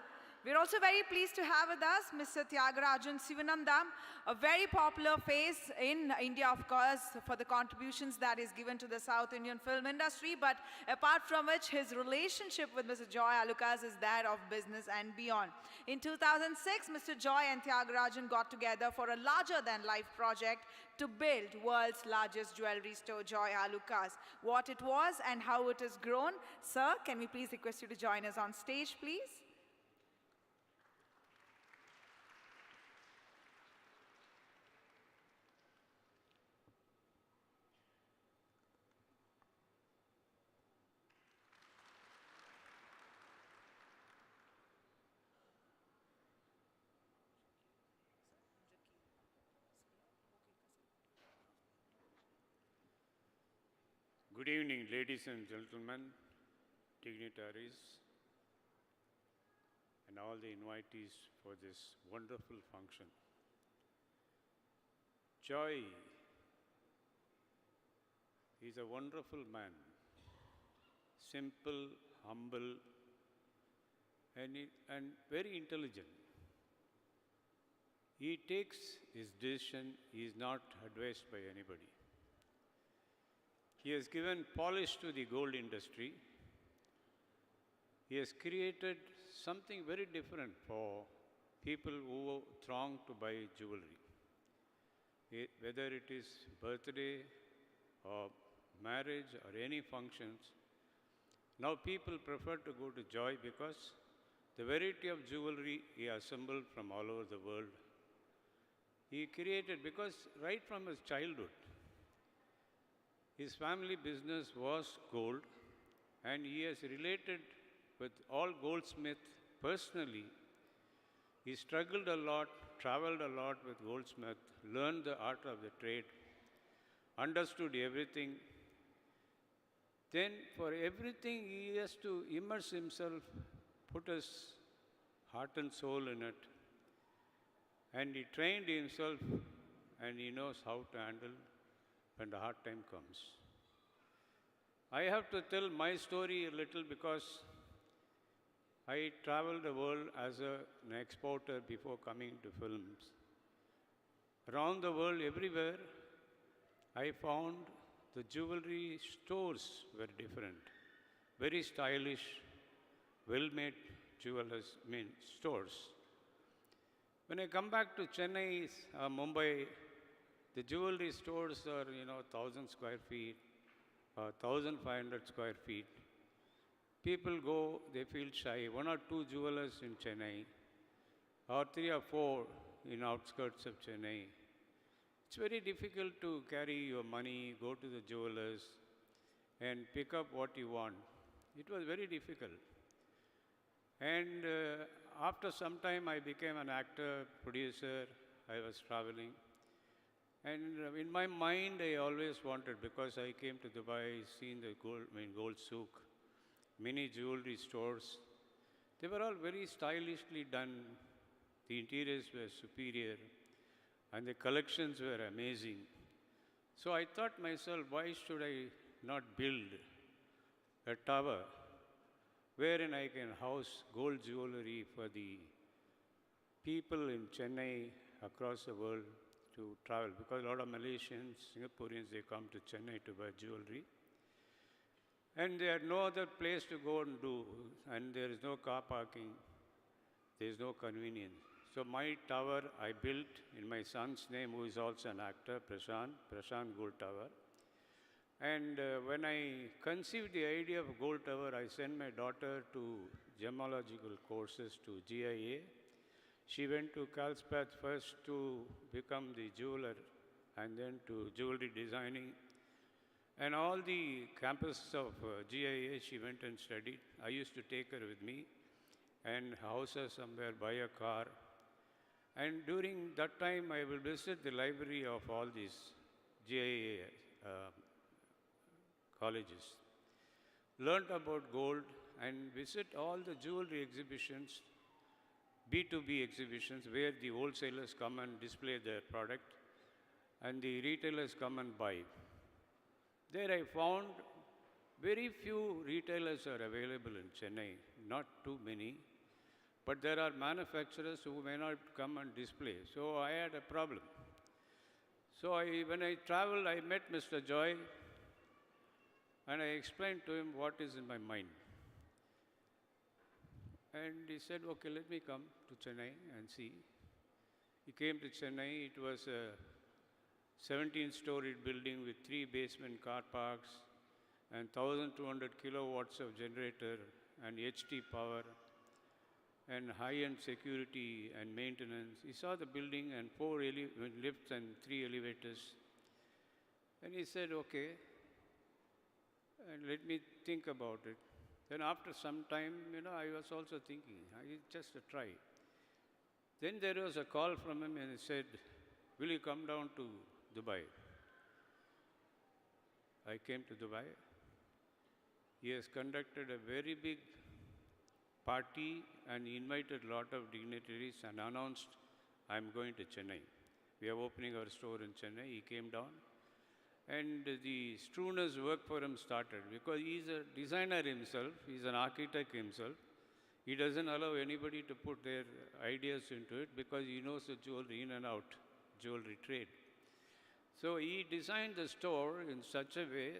We're also very pleased to have with us Mr. Tyagarajan Sivanandam, a very popular face in India, of course, for the contributions that is given to the South Indian film industry. But apart from which, his relationship with Mr. Joy Alukkas is that of business and beyond. In 2006, Mr. Joy and Tyagarajan got together for a larger-than-life project to build world's largest jewelry store, Joy Alukkas. What it was and how it has grown. Sir, can we please request you to join us on stage, please? Good evening, ladies and gentlemen, dignitaries, and all the invitees for this wonderful function. Joy is a wonderful man, simple, humble, and very intelligent. He takes his decision, he is not advised by anybody. He has given polish to the gold industry. He has created something very different for people who throng to buy jewelry. Whether it is birthday or marriage or any functions, now people prefer to go to Joy because the variety of jewelry he assembled from all over the world. He created, because right from his childhood, his family business was gold, and he has related with all goldsmiths personally. He struggled a lot, traveled a lot with goldsmiths, learned the art of the trade, understood everything. Then for everything he has to immerse himself, put his heart and soul in it. And he trained himself, and he knows how to handle when the hard time comes. I have to tell my story a little because I traveled the world as an exporter before coming to films. Around the world, everywhere, I found the jewelry stores were different. Very stylish, well-made stores. When I come back to Chennai, Mumbai, the jewelry stores are, 1,000 square feet, 1,500 square feet. People go, they feel shy. One or two jewelers in Chennai, or three or four in outskirts of Chennai. It's very difficult to carry your money, go to the jewelers, and pick up what you want. It was very difficult. And after some time, I became an actor, producer. I was traveling. And in my mind, I always wanted, because I came to Dubai, seen the gold souk, many jewelry stores. They were all very stylishly done. The interiors were superior, and the collections were amazing. So I thought myself, why should I not build a tower wherein I can house gold jewelry for the people in Chennai, across the world, to travel, because a lot of Malaysians, Singaporeans, they come to Chennai to buy jewelry. And there are no other place to go and do, and there is no car parking, there is no convenience. So my tower I built in my son's name, who is also an actor, Prashant Gold Tower. And when I conceived the idea of Gold Tower, I sent my daughter to gemological courses to GIA. She went to Carlsbad first to become the jeweler and then to jewelry designing. And all the campuses of GIA, she went and studied. I used to take her with me and house her somewhere, buy a car. And during that time, I will visit the library of all these GIA colleges, learned about gold, and visit all the jewelry exhibitions, B2B exhibitions, where the wholesalers come and display their product, and the retailers come and buy. There I found very few retailers are available in Chennai, not too many, but there are manufacturers who may not come and display. So I had a problem. So when I traveled, I met Mr. Joy, and I explained to him what is in my mind. And he said, okay, let me come to Chennai and see. He came to Chennai. It was a 17-storied building with 3 basement car parks and 1,200 kilowatts of generator and HT power and high-end security and maintenance. He saw the building and 4 lifts and 3 elevators. And he said, okay, and let me think about it. Then after some time, I was also thinking, just a try. Then there was a call from him and he said, will you come down to Dubai? I came to Dubai. He has conducted a very big party and invited a lot of dignitaries and announced, I'm going to Chennai. We are opening our store in Chennai. He came down. And the Struner's work for him started because he's a designer himself, he's an architect himself. He doesn't allow anybody to put their ideas into it because he knows the jewelry in and out, jewelry trade. So he designed the store in such a way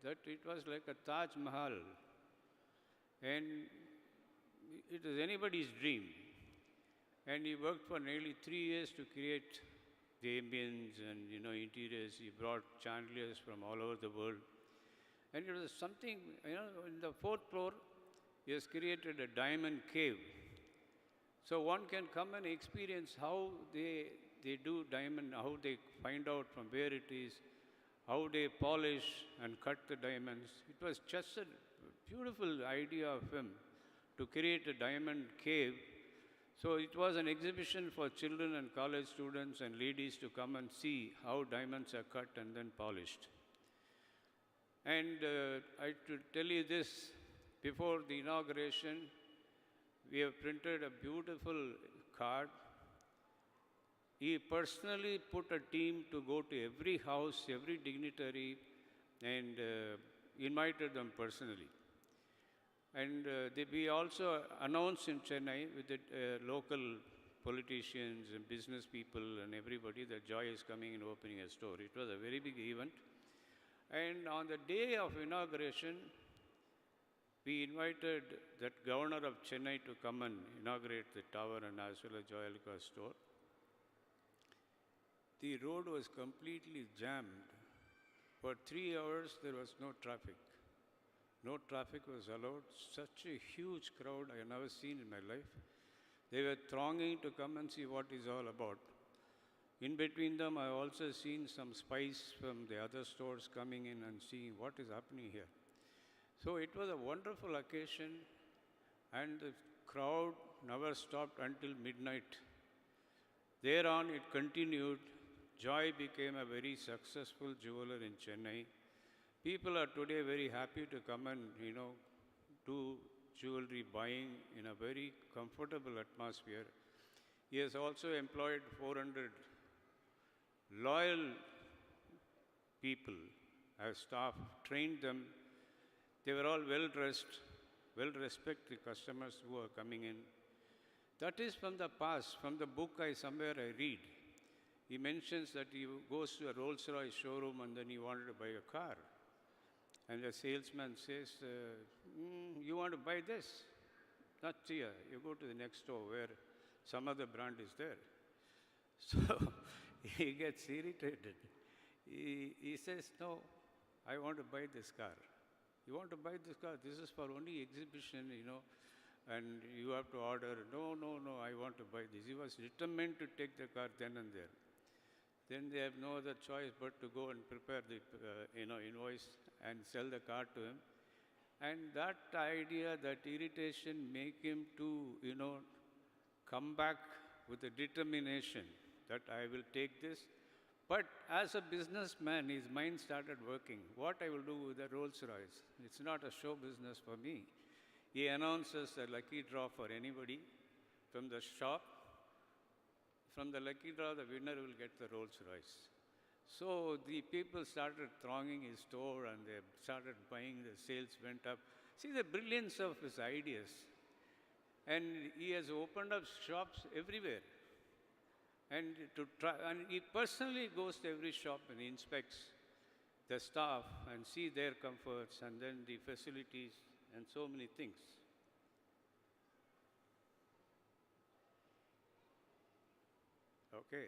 that it was like a Taj Mahal. And it was anybody's dream. And he worked for nearly 3 years to create the ambience and interiors. He brought chandeliers from all over the world. And it was something, in the 4th floor, he has created a diamond cave. So one can come and experience how they do diamond, how they find out from where it is, how they polish and cut the diamonds. It was just a beautiful idea of him to create a diamond cave. So it was an exhibition for children and college students and ladies to come and see how diamonds are cut and then polished. And I to tell you this, before the inauguration, we have printed a beautiful card. He personally put a team to go to every house, every dignitary, and invited them personally. And we also announced in Chennai with the local politicians and business people and everybody that Joy is coming and opening a store. It was a very big event. And on the day of inauguration, we invited that governor of Chennai to come and inaugurate the tower and as well as Joy Alukkas store. The road was completely jammed. For 3 hours, there was no traffic. No traffic was allowed. Such a huge crowd I have never seen in my life. They were thronging to come and see what is all about. In between them, I also seen some spies from the other stores coming in and seeing what is happening here. So it was a wonderful occasion, and the crowd never stopped until midnight. Thereon, it continued. Joy became a very successful jeweler in Chennai. People are today very happy to come and, do jewelry buying in a very comfortable atmosphere. He has also employed 400 loyal people as staff, trained them. They were all well-dressed, well-respected customers who are coming in. That is from the past, from the book somewhere I read. He mentions that he goes to a Rolls-Royce showroom and then he wanted to buy a car. And the salesman says, you want to buy this? Not here. You go to the next store where some other brand is there. So he gets irritated. He says, no, I want to buy this car. You want to buy this car? This is for only exhibition, and you have to order. No, no, no, I want to buy this. He was determined to take the car then and there. Then they have no other choice but to go and prepare the, invoice and sell the car to him. And that idea, that irritation make him to, come back with a determination that I will take this. But as a businessman, his mind started working. What I will do with the Rolls Royce? It's not a show business for me. He announces a lucky draw for anybody from the shop. From the lucky draw, the winner will get the Rolls Royce. So the people started thronging his store and they started buying, the sales went up. See the brilliance of his ideas. And he has opened up shops everywhere. And he personally goes to every shop and inspects the staff and see their comforts and then the facilities and so many things. Okay.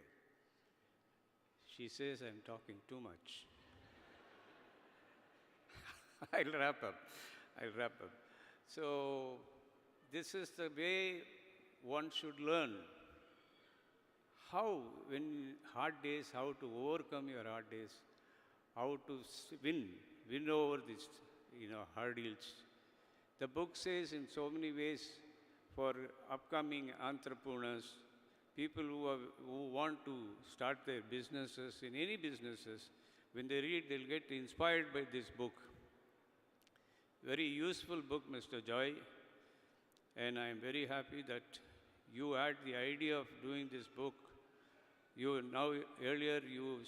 She says I'm talking too much. I'll wrap up. So this is the way one should learn how, when hard days, how to overcome your hard days, how to win over these, hurdles. The book says in so many ways for upcoming entrepreneurs, people who want to start their businesses, in any businesses, when they read, they'll get inspired by this book. Very useful book, Mr. Joy, and I'm very happy that you had the idea of doing this book. Earlier you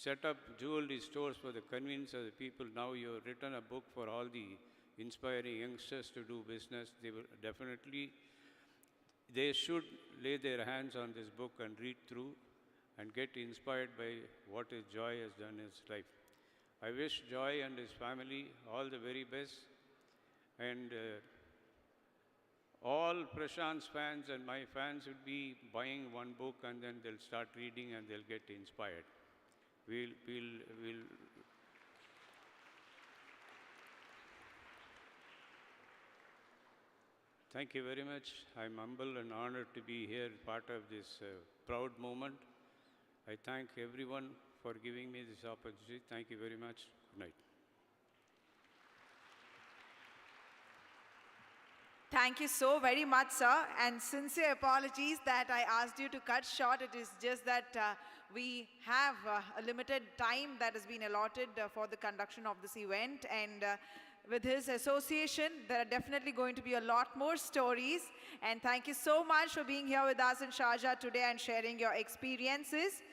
set up jewelry stores for the convenience of the people. Now you've written a book for all the inspiring youngsters to do business. They should lay their hands on this book and read through and get inspired by what Joy has done in his life. I wish Joy and his family all the very best. And all Prashant's fans and my fans will be buying one book and then they'll start reading and they'll get inspired. Thank you very much. I'm humble and honored to be here, part of this proud moment. I thank everyone for giving me this opportunity. Thank you very much. Good night. Thank you so very much, sir, and sincere apologies that I asked you to cut short. It is just that we have a limited time that has been allotted for the conduction of this event, and with his association, there are definitely going to be a lot more stories. And thank you so much for being here with us in Sharjah today and sharing your experiences.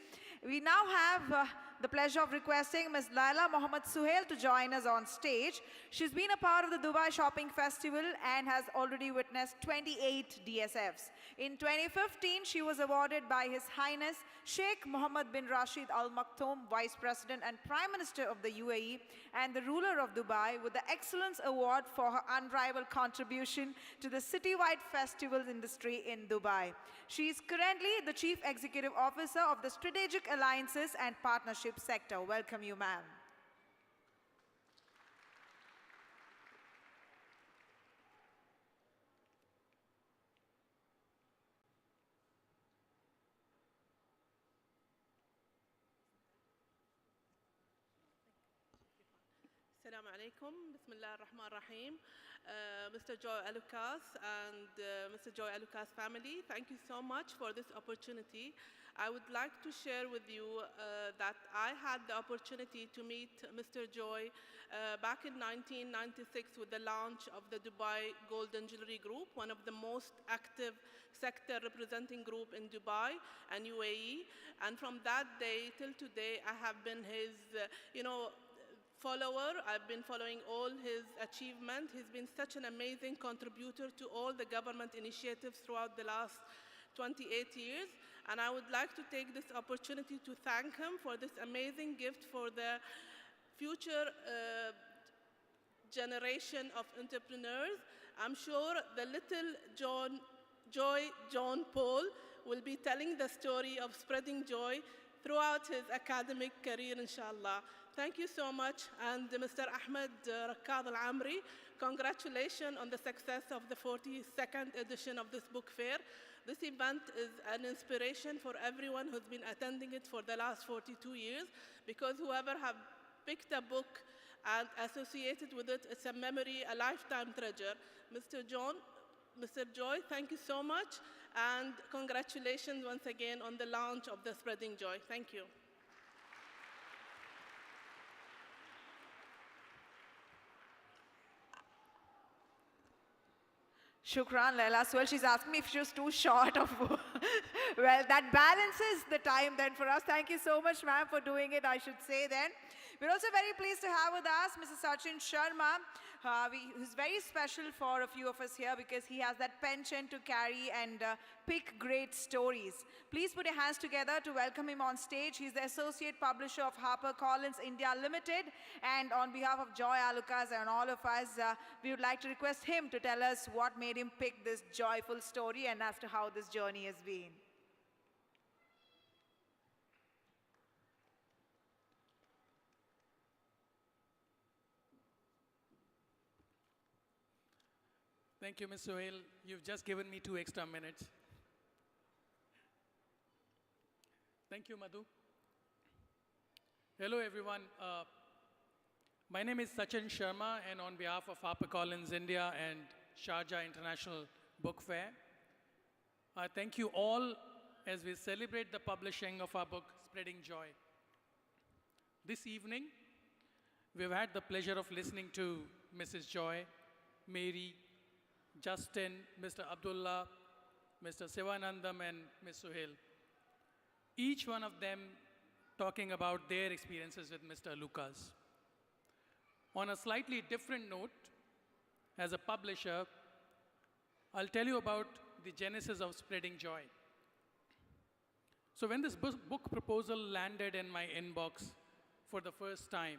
We now have the pleasure of requesting Ms. Laila Mohammed Suhail to join us on stage. She's been a part of the Dubai Shopping Festival and has already witnessed 28 DSFs. In 2015, she was awarded by His Highness Sheikh Mohammed bin Rashid Al Maktoum, Vice President and Prime Minister of the UAE and the ruler of Dubai, with the Excellence Award for her unrivaled contribution to the citywide festivals industry in Dubai. She is currently the Chief Executive Officer of the Strategic Alliances and Partnership Sector. Welcome you, ma'am. Assalamu alaikum. Bismillah ar-Rahman ar-Rahim. Mr. Joy Alukkas and Mr. Joy Alukkas family, thank you so much for this opportunity. I would like to share with you that I had the opportunity to meet Mr. Joy back in 1996 with the launch of the Dubai Golden Jewelry Group, one of the most active sector representing group in Dubai and UAE. And from that day till today, I have been his, follower. I've been following all his achievements. He's been such an amazing contributor to all the government initiatives throughout the last 28 years. And I would like to take this opportunity to thank him for this amazing gift for the future generation of entrepreneurs. I'm sure the little Joy John Paul will be telling the story of spreading joy throughout his academic career, inshallah. Thank you so much. And Mr. Ahmed Rakkad Al-Amri, congratulations on the success of the 42nd edition of this book fair. This event is an inspiration for everyone who's been attending it for the last 42 years, because whoever have picked a book and associated with it, it's a memory, a lifetime treasure. Mr. Joy, thank you so much, and congratulations once again on the launch of the Spreading Joy. Thank you. Shukran, Laila. Well, she's asking me if she was too short of. Well, that balances the time then for us. Thank you so much, ma'am, for doing it, I should say then. We're also very pleased to have with us Mr. Sachin Sharma, who's very special for a few of us here because he has that penchant to carry and pick great stories. Please put your hands together to welcome him on stage. He's the Associate Publisher of HarperCollins India Limited. And on behalf of Joy Alukkas and all of us, we would like to request him to tell us what made him pick this joyful story and as to how this journey has been. Thank you, Ms. Sohail. You've just given me 2 extra minutes. Thank you, Madhu. Hello, everyone. My name is Sachin Sharma, and on behalf of HarperCollins India and Sharjah International Book Fair, I thank you all as we celebrate the publishing of our book, Spreading Joy. This evening, we've had the pleasure of listening to Mrs. Joy, Mary, Justin, Mr. Abdullah, Mr. Sivanandam, and Ms. Suhail. Each one of them talking about their experiences with Mr. Alukkas. On a slightly different note, as a publisher, I'll tell you about the genesis of Spreading Joy. So when this book proposal landed in my inbox for the first time,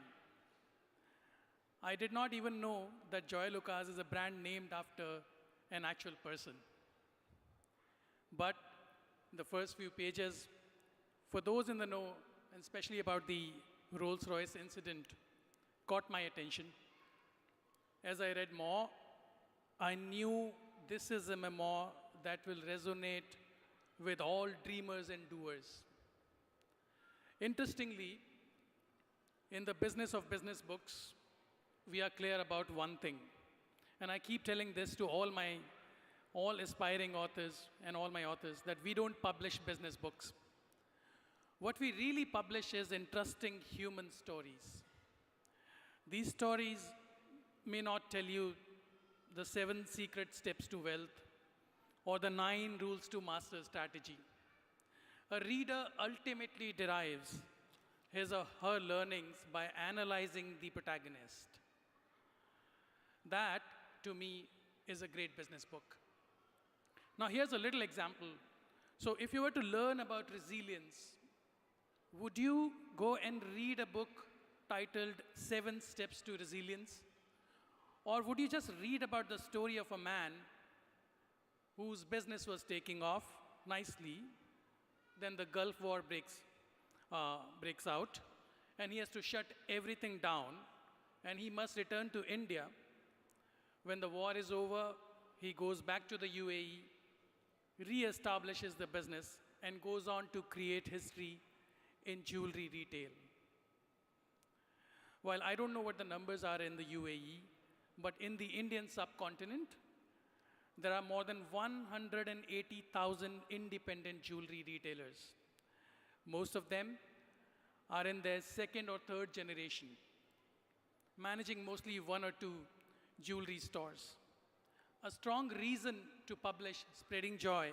I did not even know that Joyalukkas is a brand named after an actual person. But the first few pages, for those in the know, and especially about the Rolls-Royce incident, caught my attention. As I read more, I knew this is a memoir that will resonate with all dreamers and doers. Interestingly, in the business of business books, we are clear about one thing. And I keep telling this to all aspiring authors and all my authors, that we don't publish business books. What we really publish is interesting human stories. These stories may not tell you the 7 secret steps to wealth or the 9 rules to master strategy. A reader ultimately derives his or her learnings by analyzing the protagonist. That, to me, is a great business book. Now, here's a little example. So if you were to learn about resilience, would you go and read a book titled 7 Steps to Resilience? Or would you just read about the story of a man whose business was taking off nicely, then the Gulf War breaks out, and he has to shut everything down, and he must return to India. When the war is over, he goes back to the UAE, re-establishes the business, and goes on to create history in jewelry retail. While I don't know what the numbers are in the UAE, but in the Indian subcontinent, there are more than 180,000 independent jewelry retailers. Most of them are in their 2nd or 3rd generation, managing mostly 1 or 2 jewelry stores. A strong reason to publish Spreading Joy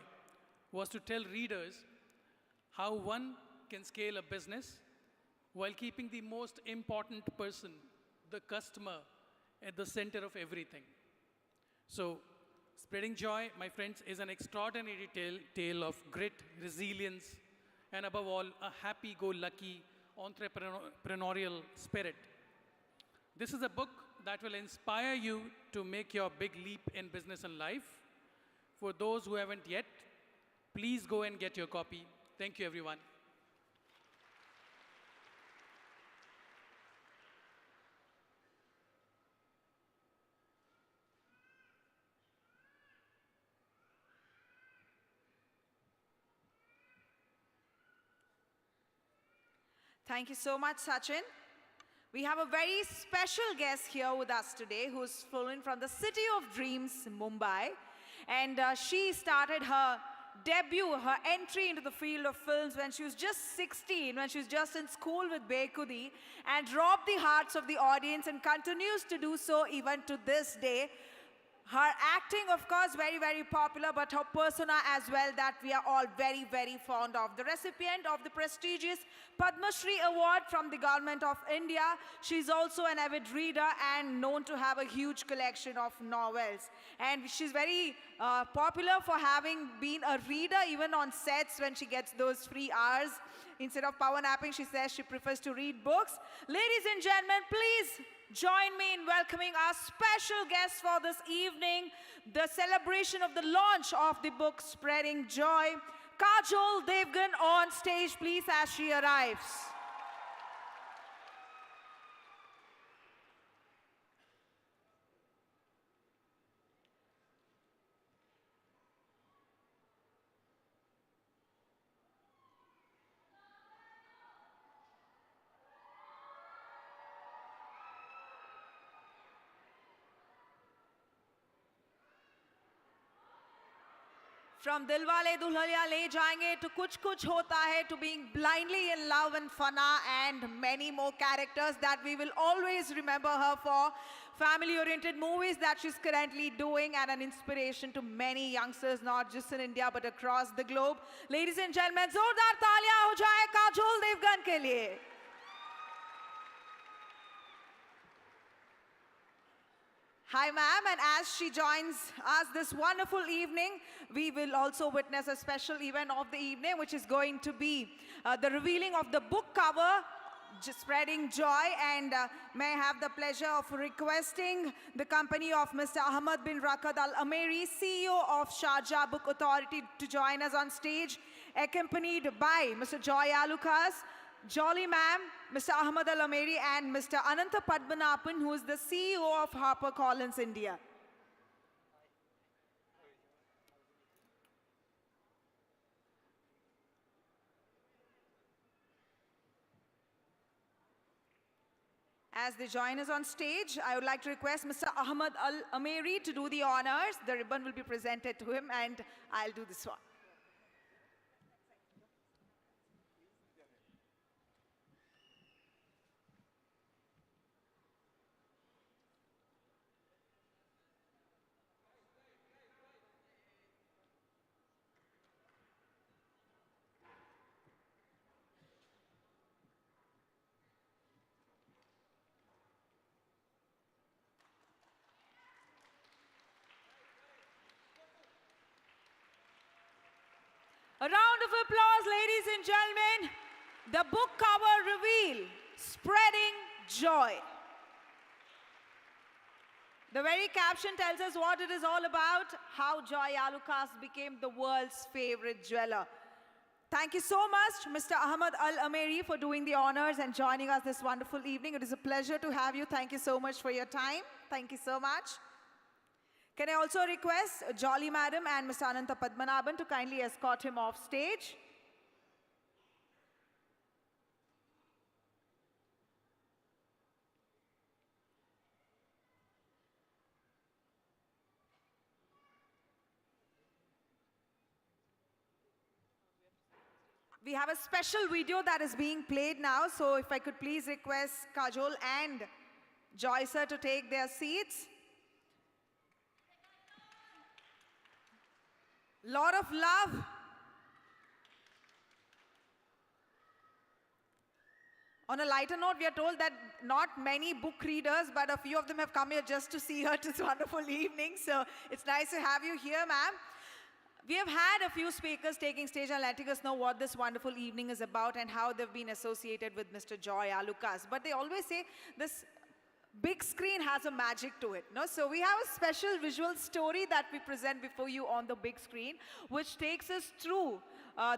was to tell readers how one can scale a business while keeping the most important person, the customer, at the center of everything. So, Spreading Joy, my friends, is an extraordinary tale of grit, resilience, and above all, a happy-go-lucky entrepreneurial spirit. This is a book that will inspire you to make your big leap in business and life. For those who haven't yet, please go and get your copy. Thank you, everyone. Thank you so much, Sachin. We have a very special guest here with us today who's flown from the city of dreams, Mumbai. And she started her debut, her entry into the field of films when she was just 16, when she was just in school with Bekudi, and robbed the hearts of the audience and continues to do so even to this day. Her acting, of course, very, very popular, but her persona as well that we are all very, very fond of. The recipient of the prestigious Padma Shri Award from the Government of India. She's also an avid reader and known to have a huge collection of novels. And she's very popular for having been a reader even on sets when she gets those free hours. Instead of power napping, she says she prefers to read books. Ladies and gentlemen, please join me in welcoming our special guest for this evening, the celebration of the launch of the book Spreading Joy. Kajol Devgan on stage, please, as she arrives. From Dilwale Dulhania Le Jayenge to Kuch Kuch Hota Hai to being blindly in love and Fana and many more characters that we will always remember her for. Family-oriented movies that she's currently doing and an inspiration to many youngsters, not just in India but across the globe. Ladies and gentlemen, zordar taaliyan ho jaye Kajol Devgan ke liye. Hi, ma'am, and as she joins us this wonderful evening, we will also witness a special event of the evening, which is going to be the revealing of the book cover, Spreading Joy, and may I have the pleasure of requesting the company of Mr. Ahmad bin Rakad Al-Ameri, CEO of Sharjah Book Authority, to join us on stage, accompanied by Mr. Joy Alukkas, Jolly Ma'am, Mr. Ahmad Al-Ameri, and Mr. Ananta Padmanabhan, who is the CEO of HarperCollins India. As they join us on stage, I would like to request Mr. Ahmad Al-Ameri to do the honors. The ribbon will be presented to him, and I'll do this one. A round of applause, ladies and gentlemen. The book cover reveal, Spreading Joy. The very caption tells us what it is all about, how Joy Alukkas became the world's favorite jeweler. Thank you so much, Mr. Ahmad Al-Ameri, for doing the honors and joining us this wonderful evening. It is a pleasure to have you. Thank you so much for your time. Thank you so much. Can I also request Jolly Madam and Mr. Ananta Padmanabhan to kindly escort him off stage? We have a special video that is being played now, so if I could please request Kajol and Joy sir to take their seats. Lot of love. On a lighter note, we are told that not many book readers, but a few of them have come here just to see her this wonderful evening. So it's nice to have you here, ma'am. We have had a few speakers taking stage and letting us know what this wonderful evening is about and how they've been associated with Mr. Joy Alukkas. But they always say this big screen has a magic to it, no? So we have a special visual story that we present before you on the big screen, which takes us through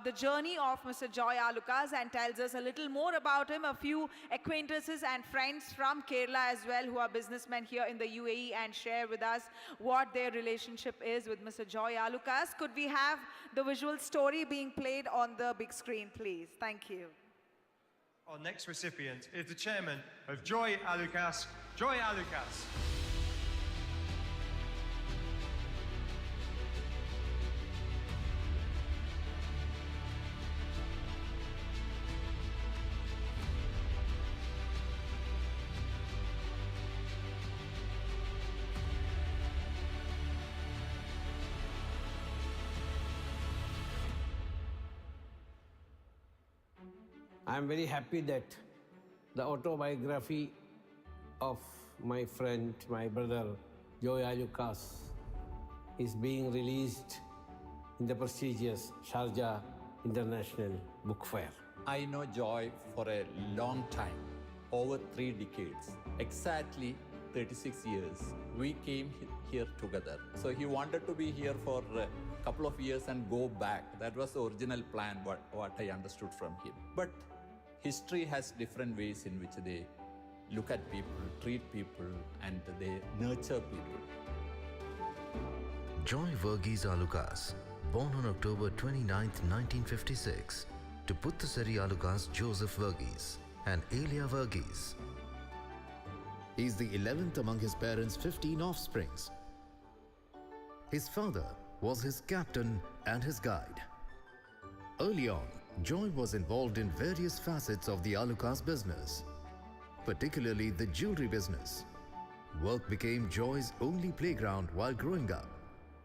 the journey of Mr. Joy Alukkas and tells us a little more about him, a few acquaintances and friends from Kerala as well who are businessmen here in the UAE and share with us what their relationship is with Mr. Joy Alukkas. Could we have the visual story being played on the big screen, please? Thank you. Our next recipient is the chairman of Joy Alukkas, Joy Alukkas. I am very happy that the autobiography of my friend, my brother, Joy Alukkas, is being released in the prestigious Sharjah International Book Fair. I know Joy for a long time, over 3 decades, exactly 36 years. We came here together. So he wanted to be here for a couple of years and go back. That was the original plan, what I understood from him. But history has different ways in which they look at people, treat people, and they nurture people. Joy Verghese Alukkas, born on October 29, 1956, to Puttasari Alukkas Joseph Verghese and Elia Verghese. He is the 11th among his parents' 15 offsprings. His father was his captain and his guide. Early on, Joy was involved in various facets of the Alukkas business, particularly the jewelry business. Work became Joy's only playground while growing up.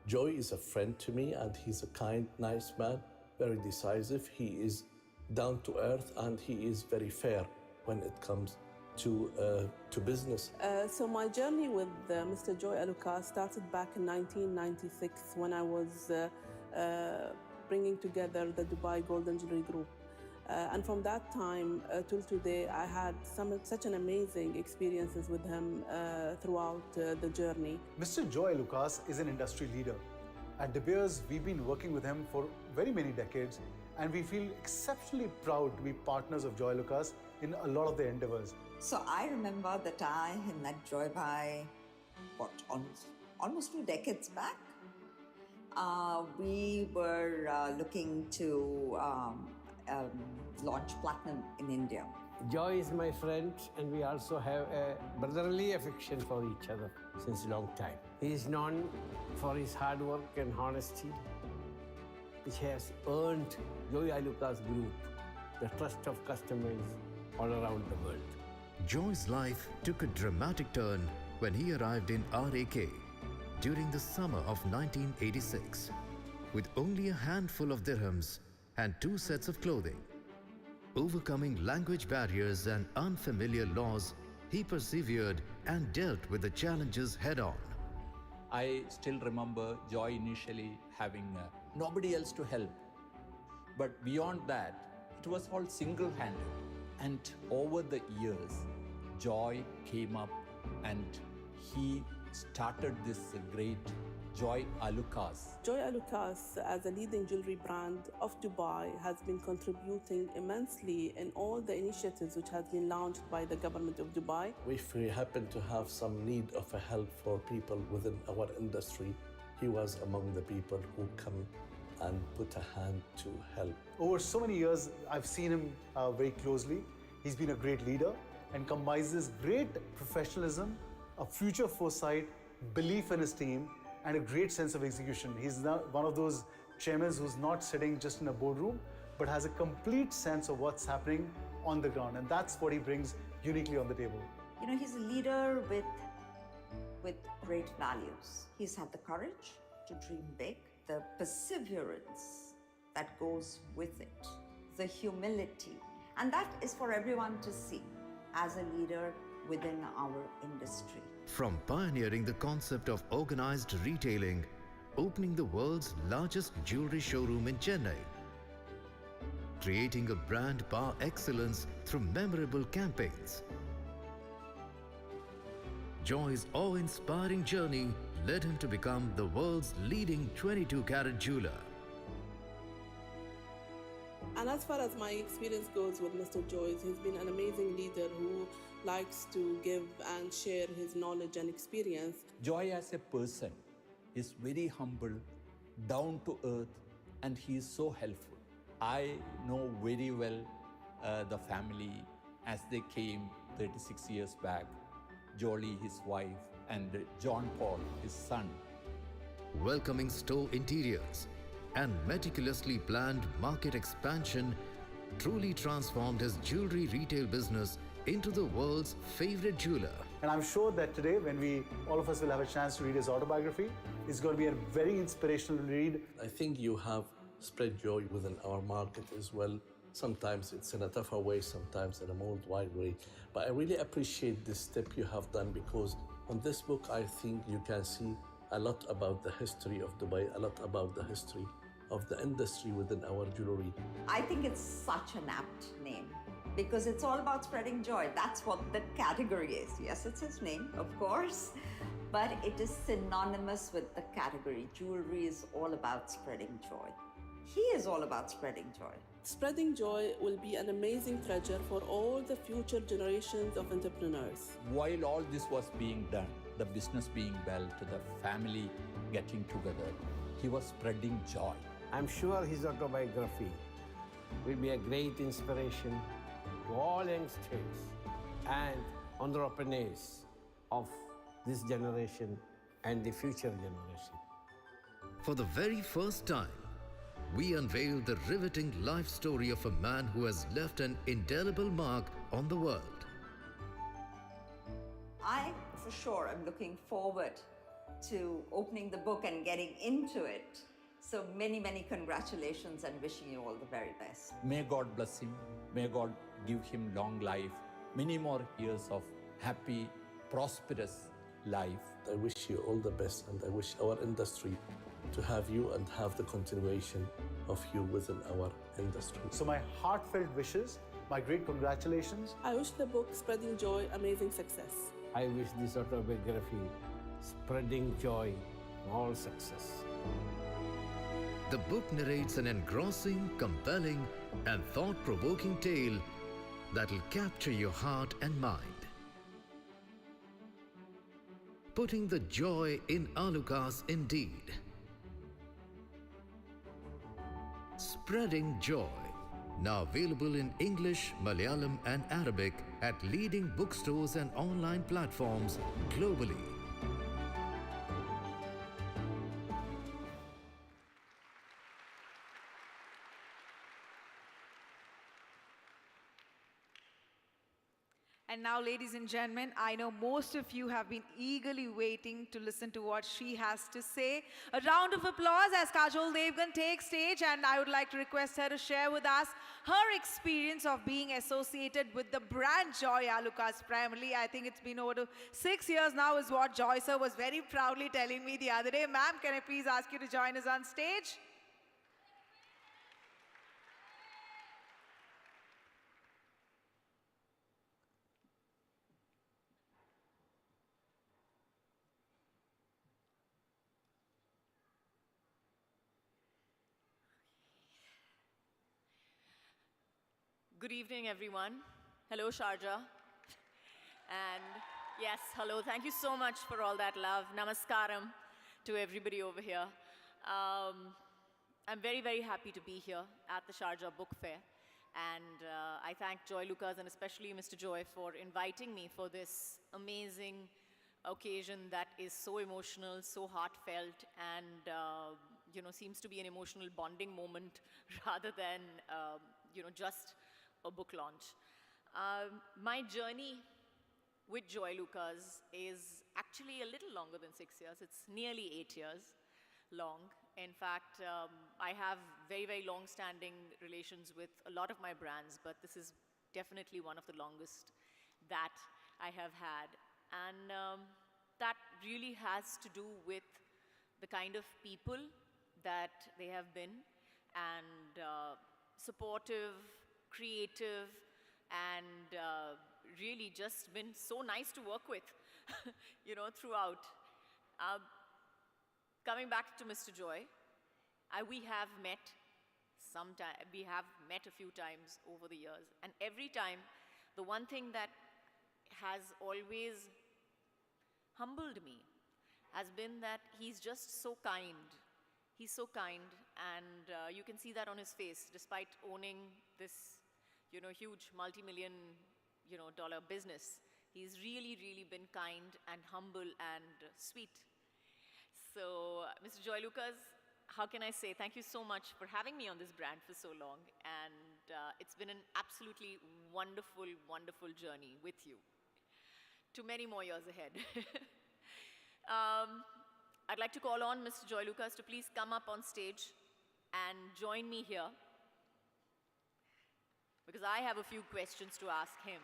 Joy is a friend to me, and he's a kind, nice man, very decisive. He is down to earth, and he is very fair when it comes to business. So my journey with Mr. Joy Alukkas started back in 1996 when I was bringing together the Dubai Golden Jewelry Group. And from that time till today, I had such an amazing experiences with him throughout the journey. Mr. Joy Alukkas is an industry leader. At De Beers, we've been working with him for very many decades, and we feel exceptionally proud to be partners of Joy Alukkas in a lot of their endeavors. So I remember that I had met Joy by, almost 2 decades back. We were looking to launch Platinum in India. Joy is my friend, and we also have a brotherly affection for each other since a long time. He is known for his hard work and honesty, which has earned Joy Alukkas Group the trust of customers all around the world. Joy's life took a dramatic turn when he arrived in RAK during the summer of 1986 with only a handful of dirhams and 2 sets of clothing. Overcoming language barriers and unfamiliar laws, he persevered and dealt with the challenges head-on. I still remember Joy initially having nobody else to help. But beyond that, it was all single-handed. And over the years, Joy came up and he started this great Joy Alukkas. Joy Alukkas, as a leading jewelry brand of Dubai, has been contributing immensely in all the initiatives which has been launched by the government of Dubai. If we happen to have some need of a help for people within our industry, he was among the people who come and put a hand to help. Over so many years, I've seen him very closely. He's been a great leader and combines great professionalism, a future foresight, belief in his team, and a great sense of execution. He's not one of those chairmen who's not sitting just in a boardroom, but has a complete sense of what's happening on the ground. And that's what he brings uniquely on the table. You know, he's a leader with great values. He's had the courage to dream big, the perseverance that goes with it, the humility. And that is for everyone to see as a leader within our industry. From pioneering the concept of organized retailing, opening the world's largest jewelry showroom in Chennai, creating a brand par excellence through memorable campaigns. Joy's awe-inspiring journey led him to become the world's leading 22-carat jeweler. And as far as my experience goes with Mr. Joy, he's been an amazing leader who likes to give and share his knowledge and experience. Joy as a person is very humble, down to earth, and he is so helpful. I know very well the family as they came 36 years back. Jolie, his wife, and John Paul, his son. Welcoming store interiors and meticulously planned market expansion truly transformed his jewelry retail business into the world's favorite jeweler. And I'm sure that today, when all of us will have a chance to read his autobiography, it's going to be a very inspirational read. I think you have spread joy within our market as well. Sometimes it's in a tougher way, sometimes in a more wide way. But I really appreciate this step you have done, because on this book, I think you can see a lot about the history of Dubai, a lot about the history of the industry within our jewelry. I think it's such an apt name because it's all about spreading joy. That's what the category is. Yes, it's his name, of course, but it is synonymous with the category. Jewelry is all about spreading joy. He is all about spreading joy. Spreading joy will be an amazing treasure for all the future generations of entrepreneurs. While all this was being done, the business being built, the family getting together, he was spreading joy. I'm sure his autobiography will be a great inspiration to all youngsters and entrepreneurs of this generation and the future generation. For the very first time, we unveiled the riveting life story of a man who has left an indelible mark on the world. I, for sure, am looking forward to opening the book and getting into it. So many, many congratulations and wishing you all the very best. May God bless him. May God give him long life, many more years of happy, prosperous life. I wish you all the best, and I wish our industry to have you and have the continuation of you within our industry. So my heartfelt wishes, my great congratulations. I wish the book Spreading Joy amazing success. I wish this autobiography spreading joy, all success. The book narrates an engrossing, compelling, and thought-provoking tale that'll capture your heart and mind. Putting the joy in Alukkas indeed. Spreading Joy, now available in English, Malayalam, and Arabic at leading bookstores and online platforms globally. And now, ladies and gentlemen, I know most of you have been eagerly waiting to listen to what she has to say. A round of applause as Kajol Devgan takes stage, and I would like to request her to share with us her experience of being associated with the brand Joy Alukkas primarily. I think it's been over 6 years now is what Joy sir was very proudly telling me the other day. Ma'am, can I please ask you to join us on stage? Good evening, everyone. Hello, Sharjah. And yes, hello. Thank you so much for all that love. Namaskaram to everybody over here. I'm very, very happy to be here at the Sharjah Book Fair. And I thank Joyalukkas and especially Mr. Joy for inviting me for this amazing occasion that is so emotional, so heartfelt, and seems to be an emotional bonding moment rather than just a book launch. My journey with Joyalukkas is actually a little longer than 6 years. It's nearly 8 years long. In fact, I have very, very long-standing relations with a lot of my brands, but this is definitely one of the longest that I have had. And that really has to do with the kind of people that they have been, and supportive, creative, and really just been so nice to work with, throughout. Coming back to Mr. Joy, we have met a few times over the years, and every time, the one thing that has always humbled me has been that he's just so kind. He's so kind, and you can see that on his face, despite owning this huge multi-million, dollar business. He's really, really been kind and humble and sweet. So, Mr. Joy Alukkas, how can I say thank you so much for having me on this brand for so long. And it's been an absolutely wonderful, wonderful journey with you. To many more years ahead. I'd like to call on Mr. Joy Alukkas to please come up on stage and join me here, because I have a few questions to ask him.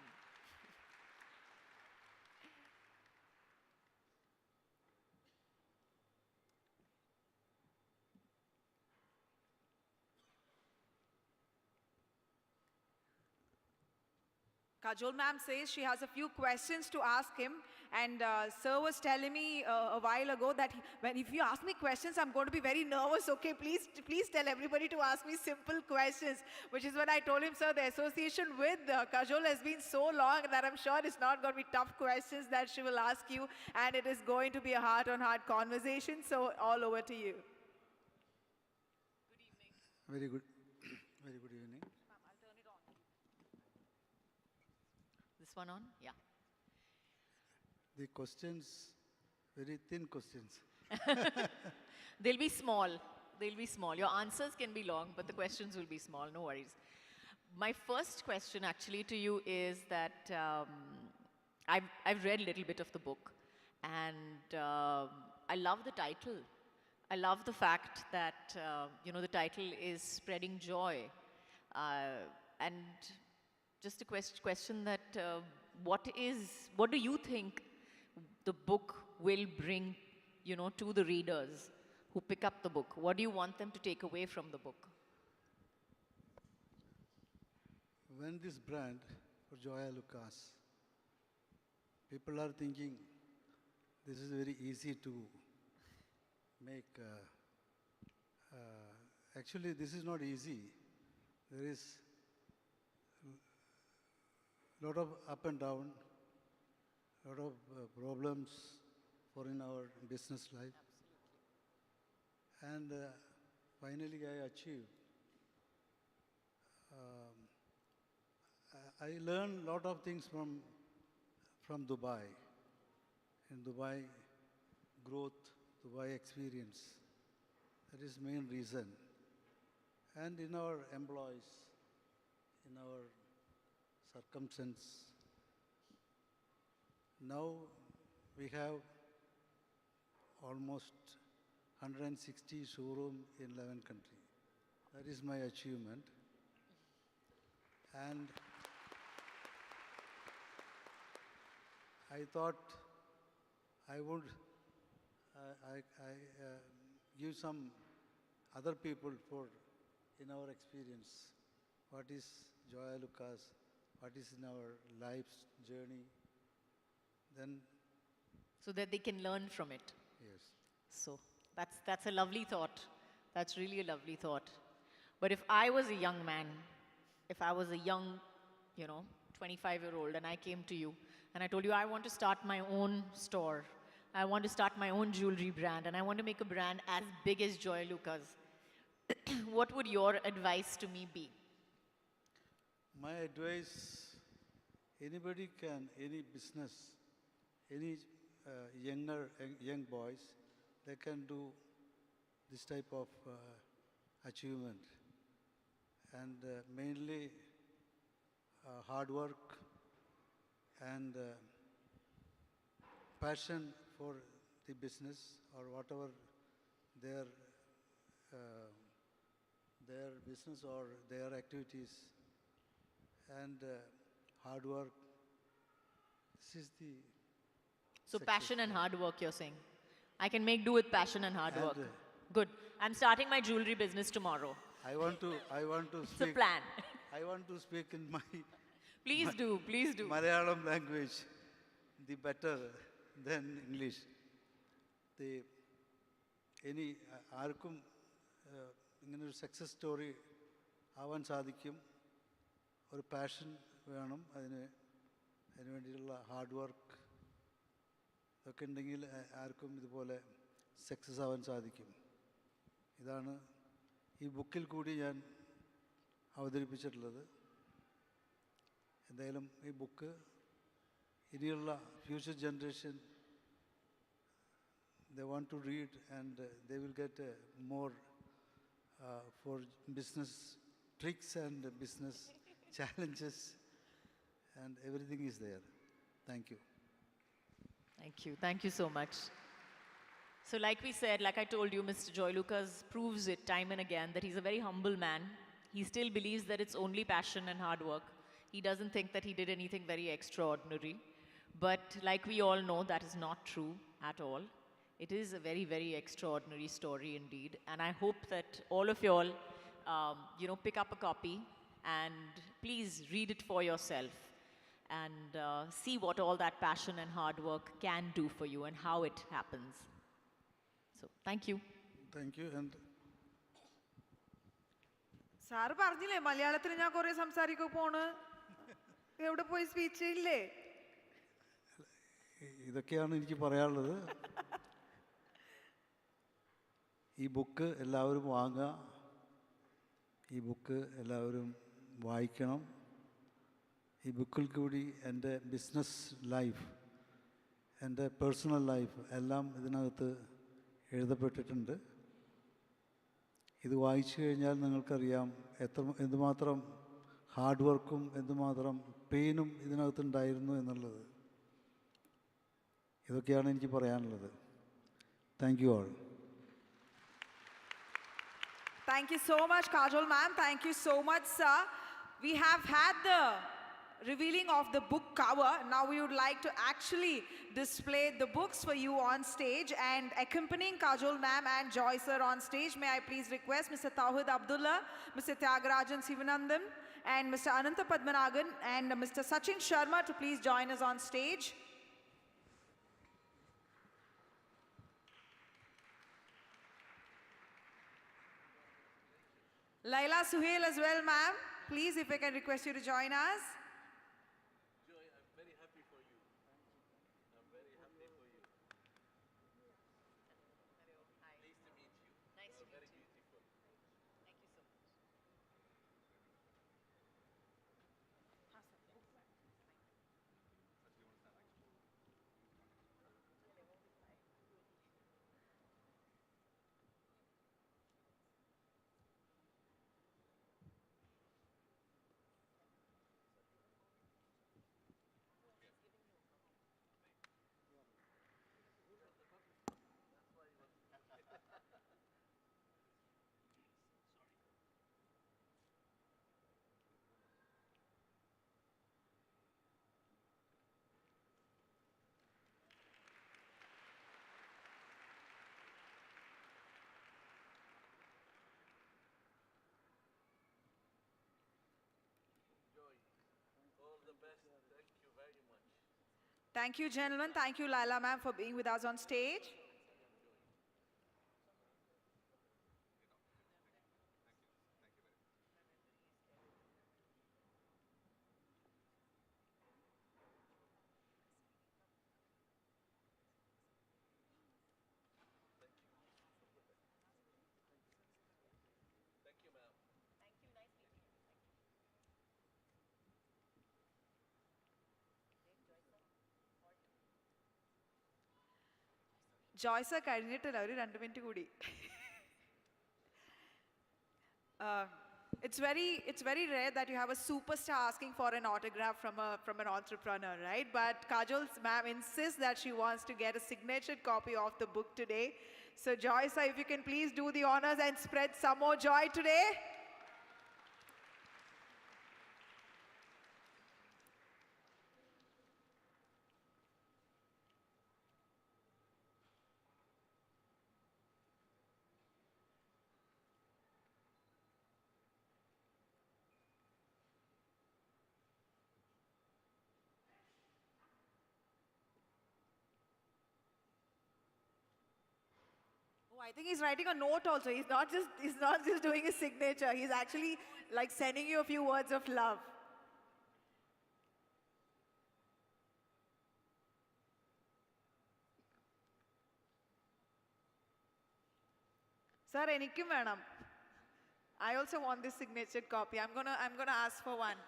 Kajol ma'am says she has a few questions to ask him, and sir was telling me a while ago that if you ask me questions, I'm going to be very nervous. Okay, please tell everybody to ask me simple questions, which is when I told him, sir, the association with Kajol has been so long that I'm sure it's not going to be tough questions that she will ask you, and it is going to be a heart-on-heart conversation. So all over to you. Very good. Very good evening. This one on? Yeah. The questions, very thin questions. They'll be small. They'll be small. Your answers can be long, but the questions will be small. No worries. My first question actually to you is that I've read a little bit of the book, and I love the title. I love the fact that, the title is Spreading Joy. And just a question that what do you think the book will bring, to the readers who pick up the book? What do you want them to take away from the book? When this brand for Joy Alukkas, people are thinking this is very easy to make. Actually, this is not easy. There is a lot of up and down, a lot of problems for in our business life. And finally, I achieved. I learned a lot of things from Dubai. In Dubai, growth, Dubai experience. That is main reason. And in our employees, in our circumstance. Now we have almost 160 showrooms in 11 countries. That is my achievement. And I thought I would give some other people in our experience what is Joy Alukkas, what is in our life's journey, then... So that they can learn from it. Yes. So that's a lovely thought. That's really a lovely thought. But if I was a young man, if I was a young, 25-year-old, and I came to you, and I told you, I want to start my own store, I want to start my own jewelry brand, and I want to make a brand as big as Joy Alukkas, what would your advice to me be? My advice, anybody can, any business, any young boys, they can do this type of achievement. And mainly hard work and passion for the business or whatever their business or their activities, and hard work. This is the So success. passion and hard work, you're saying. I can make do with passion and hard work. And, Good. I'm starting my jewelry business tomorrow. I want to It's a speak. plan. I want to speak in my Please do. Malayalam language, the better than English. ആർക്കും ഇങ്ങനൊരു success story ആവാൻ സാധിക്കും. ഒരു passion വേണം അതിന് വേണ്ടിയിട്ടുള്ള hard work ഇതൊക്കെ ഉണ്ടെങ്കിൽ ആർക്കും ഇതുപോലെ സക്സസ് ആവാൻ സാധിക്കും. ഇതാണ് ഈ ബുക്കിൽ കൂടി ഞാൻ അവതരിപ്പിച്ചിട്ടുള്ളത്. എന്തായാലും ഈ ബുക്ക് ഇനിയുള്ള future generation they want to read and they will get more for business tricks and business challenges and everything is there. Thank you. Thank you. Thank you so much. So like we said, like I told you, Mr. Joyalukkas proves it time and again that he's a very humble man. He still believes that it's only passion and hard work. He doesn't think that he did anything very extraordinary. But like we all know, that is not true at all. It is a very, very extraordinary story indeed. And I hope that all of you all, pick up a copy and please read it for yourself and see what all that passion and hard work can do for you and how it happens. So, thank you. Thank you. And sir പറഞ്ഞില്ലേ മലയാളത്തിൽ ഞാൻ കുറെ സംസാരിക്കോ പോണ്, എവിടെ പോയി speech ഇല്ലേ? ഇതൊക്കെയാണ് എനിക്ക് പറയാനുള്ളത്. ഈ ബുക്ക് എല്ലാവരും വാങ്ങുക, ഈ ബുക്ക് എല്ലാവരും വായിക്കണം. ഈ ബുക്കിൽ കൂടി എൻ്റെ ബിസിനസ് ലൈഫ്, എൻ്റെ പേഴ്സണൽ ലൈഫ് എല്ലാം ഇതിനകത്ത് എഴുതപ്പെട്ടിട്ടുണ്ട്. ഇത് വായിച്ചു കഴിഞ്ഞാൽ നിങ്ങൾക്കറിയാം എന്തുമാത്രം ഹാർഡ് വർക്കും എന്തുമാത്രം പെയിനും ഇതിനകത്തുണ്ടായിരുന്നു എന്നുള്ളത്. ഇതൊക്കെയാണ് എനിക്ക് പറയാനുള്ളത്. Thank you all. Thank you so much, Kajol ma'am. Thank you so much, sir. We have had the revealing of the book cover. Now we would like to actually display the books for you on stage, and accompanying Kajol ma'am and Joy sir on stage, may I please request Mr. Tawhid Abdullah, Mr. Tyagarajan Sivanandam, and Mr. Ananta Padmanagan and Mr. Sachin Sharma to please join us on stage. Laila Suhail as well, ma'am. Please, if I can request you to join us. Joy, I'm very happy for you. I'm very happy for you. Hello. Hi. Pleased to meet you. Nice to meet very you. beautiful. Thank you so much. Joy, all the best. Thank you very much. Thank you, gentlemen. Thank you, Laila ma'am, for being with us on stage. Thank you, ma'am. Thank you. Nice meeting you. Joy sir കഴിഞ്ഞിട്ടില്ല, ഒരു 2 minute കൂടി. It's very rare that you have a superstar asking for an autograph from an entrepreneur, right? But Kajol ma'am insists that she wants to get a signature copy of the book today. So Joy sir, if you can please do the honors and spread some more joy today. Oh, I think he's writing a note also. He's not just doing his signature. He's actually like sending you a few words of love. Sir, എനിക്കും വേണം. I also want this signature copy. I'm gonna ask for one.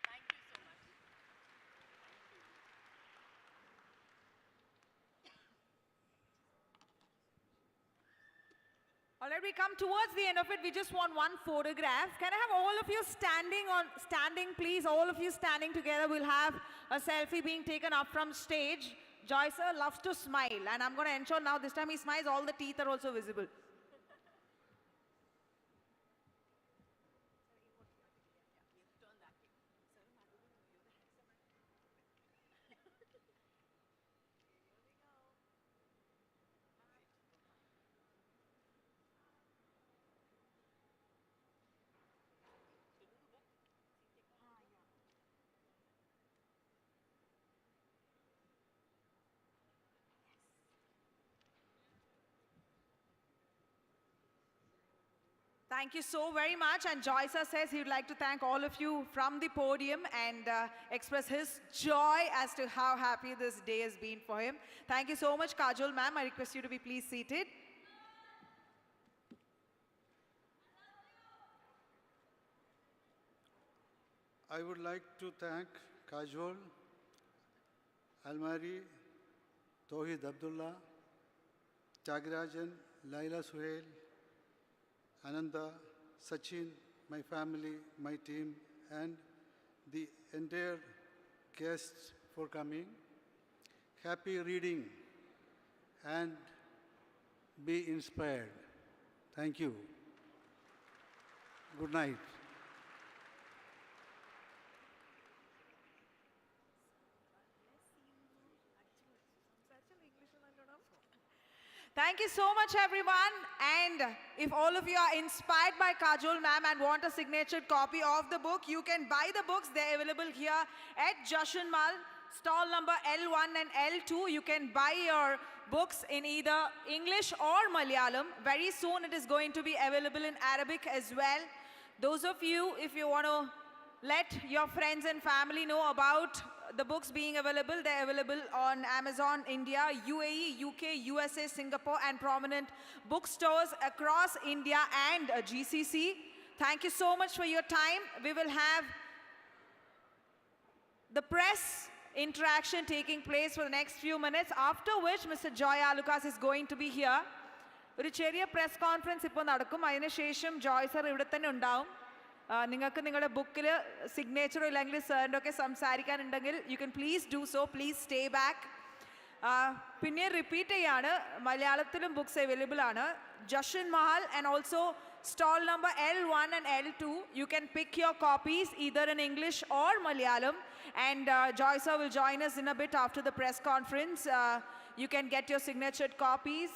Thank All right, we come towards the end of it. We just want one photograph. Can I have all of you standing, please? All of you standing together. We'll have a selfie being taken up from stage. Joy sir loves to smile, and I'm going to ensure now this time he smiles, all the teeth are also visible. Thank you so very much. And Joy sir says he would like to thank all of you from the podium and express his joy as to how happy this day has been for him. Thank you so much, Kajol ma'am. I request you to be please seated. I would like to thank Kajol, Almari, Tohid Abdullah, Tyagarajan, Laila Suhail, Ananda, Sachin, my family, my team, and the entire guests for coming. Happy reading and be inspired. Thank you. Good night. Thank you so much, everyone. And if all of you are inspired by Kajol ma'am and want a signature copy of the book, you can buy the books. They're available here at Jashan Mal, stall number L1 and L2. You can buy your books in either English or Malayalam. Very soon it is going to be available in Arabic as well. Those of you, if you want to let your friends and family know about the books being available, they're available on Amazon, India, UAE, UK, USA, Singapore, and prominent bookstores across India and GCC. Thank you so much for your time. We will have the press interaction taking place for the next few minutes, after which Mr. Joy Alukkas is going to be here. ഒരു ചെറിയ press conference ഇപ്പോൾ നടക്കും. അതിനുശേഷം Joy sir ഇവിടെ തന്നെ ഉണ്ടാവും. നിങ്ങൾക്ക് നിങ്ങളുടെ ബുക്കിൽ സിഗ്നേച്ചറോ ഇല്ലെങ്കിൽ സാറിൻ്റെ ഒക്കെ സംസാരിക്കാനുണ്ടെങ്കിൽ you can please do so, please stay back. പിന്നെ റിപ്പീറ്റ് ചെയ്യാണ്, മലയാളത്തിലും ബുക്സ് അവൈലബിൾ ആണ്. Jashan Mahal and also stall number L1 and L2. You can pick your copies either in English or Malayalam. And Joy sir will join us in a bit after the press conference. You can get your signatured copies.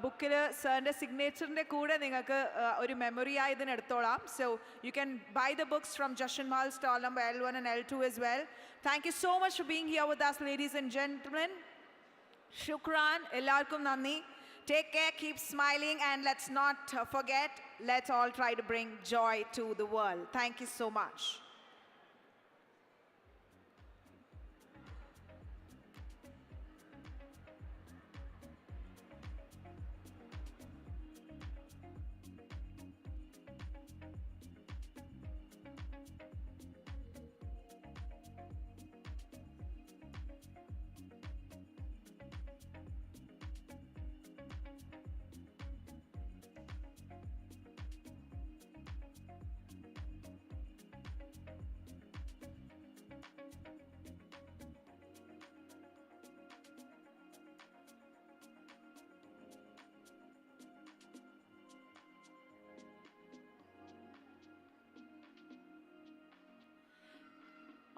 Bookil sir's signature ne kuda ningalku oru memory ayi idin edutholam. So you can buy the books from Jashan Mahal stall number L1 and L2 as well. Thank you so much for being here with us, ladies and gentlemen. Shukran, ellarkum nanni. Take care, keep smiling, and let's not forget, let's all try to bring joy to the world. Thank you so much.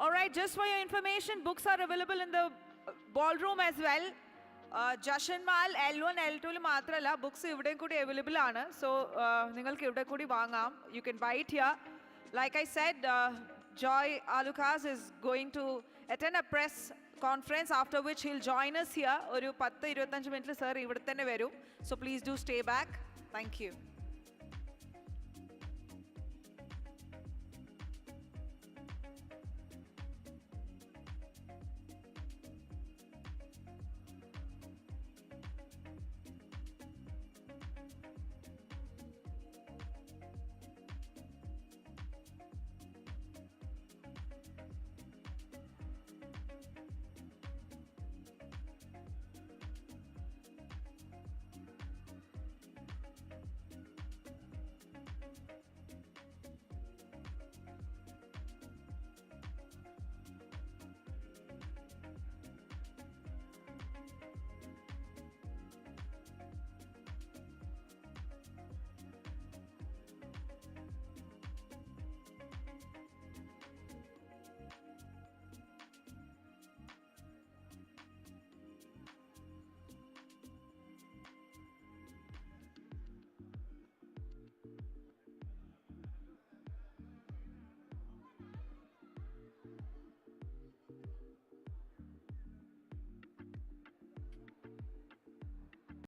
All right, just for your information, books are available in the ballroom as well. Jashan Mahal L1, L2 മാത്രമല്ല, books ഇവിടെയും കൂടി available ആണ്. So നിങ്ങൾക്ക് ഇവിടെ കൂടി വാങ്ങാം. You can buy it here. Like I said, Joy Alukkas is going to attend a press conference, after which he'll join us here. ഒരു 10-25 മിനിറ്റിൽ sir ഇവിടെ തന്നെ വരും. So please do stay back. Thank you.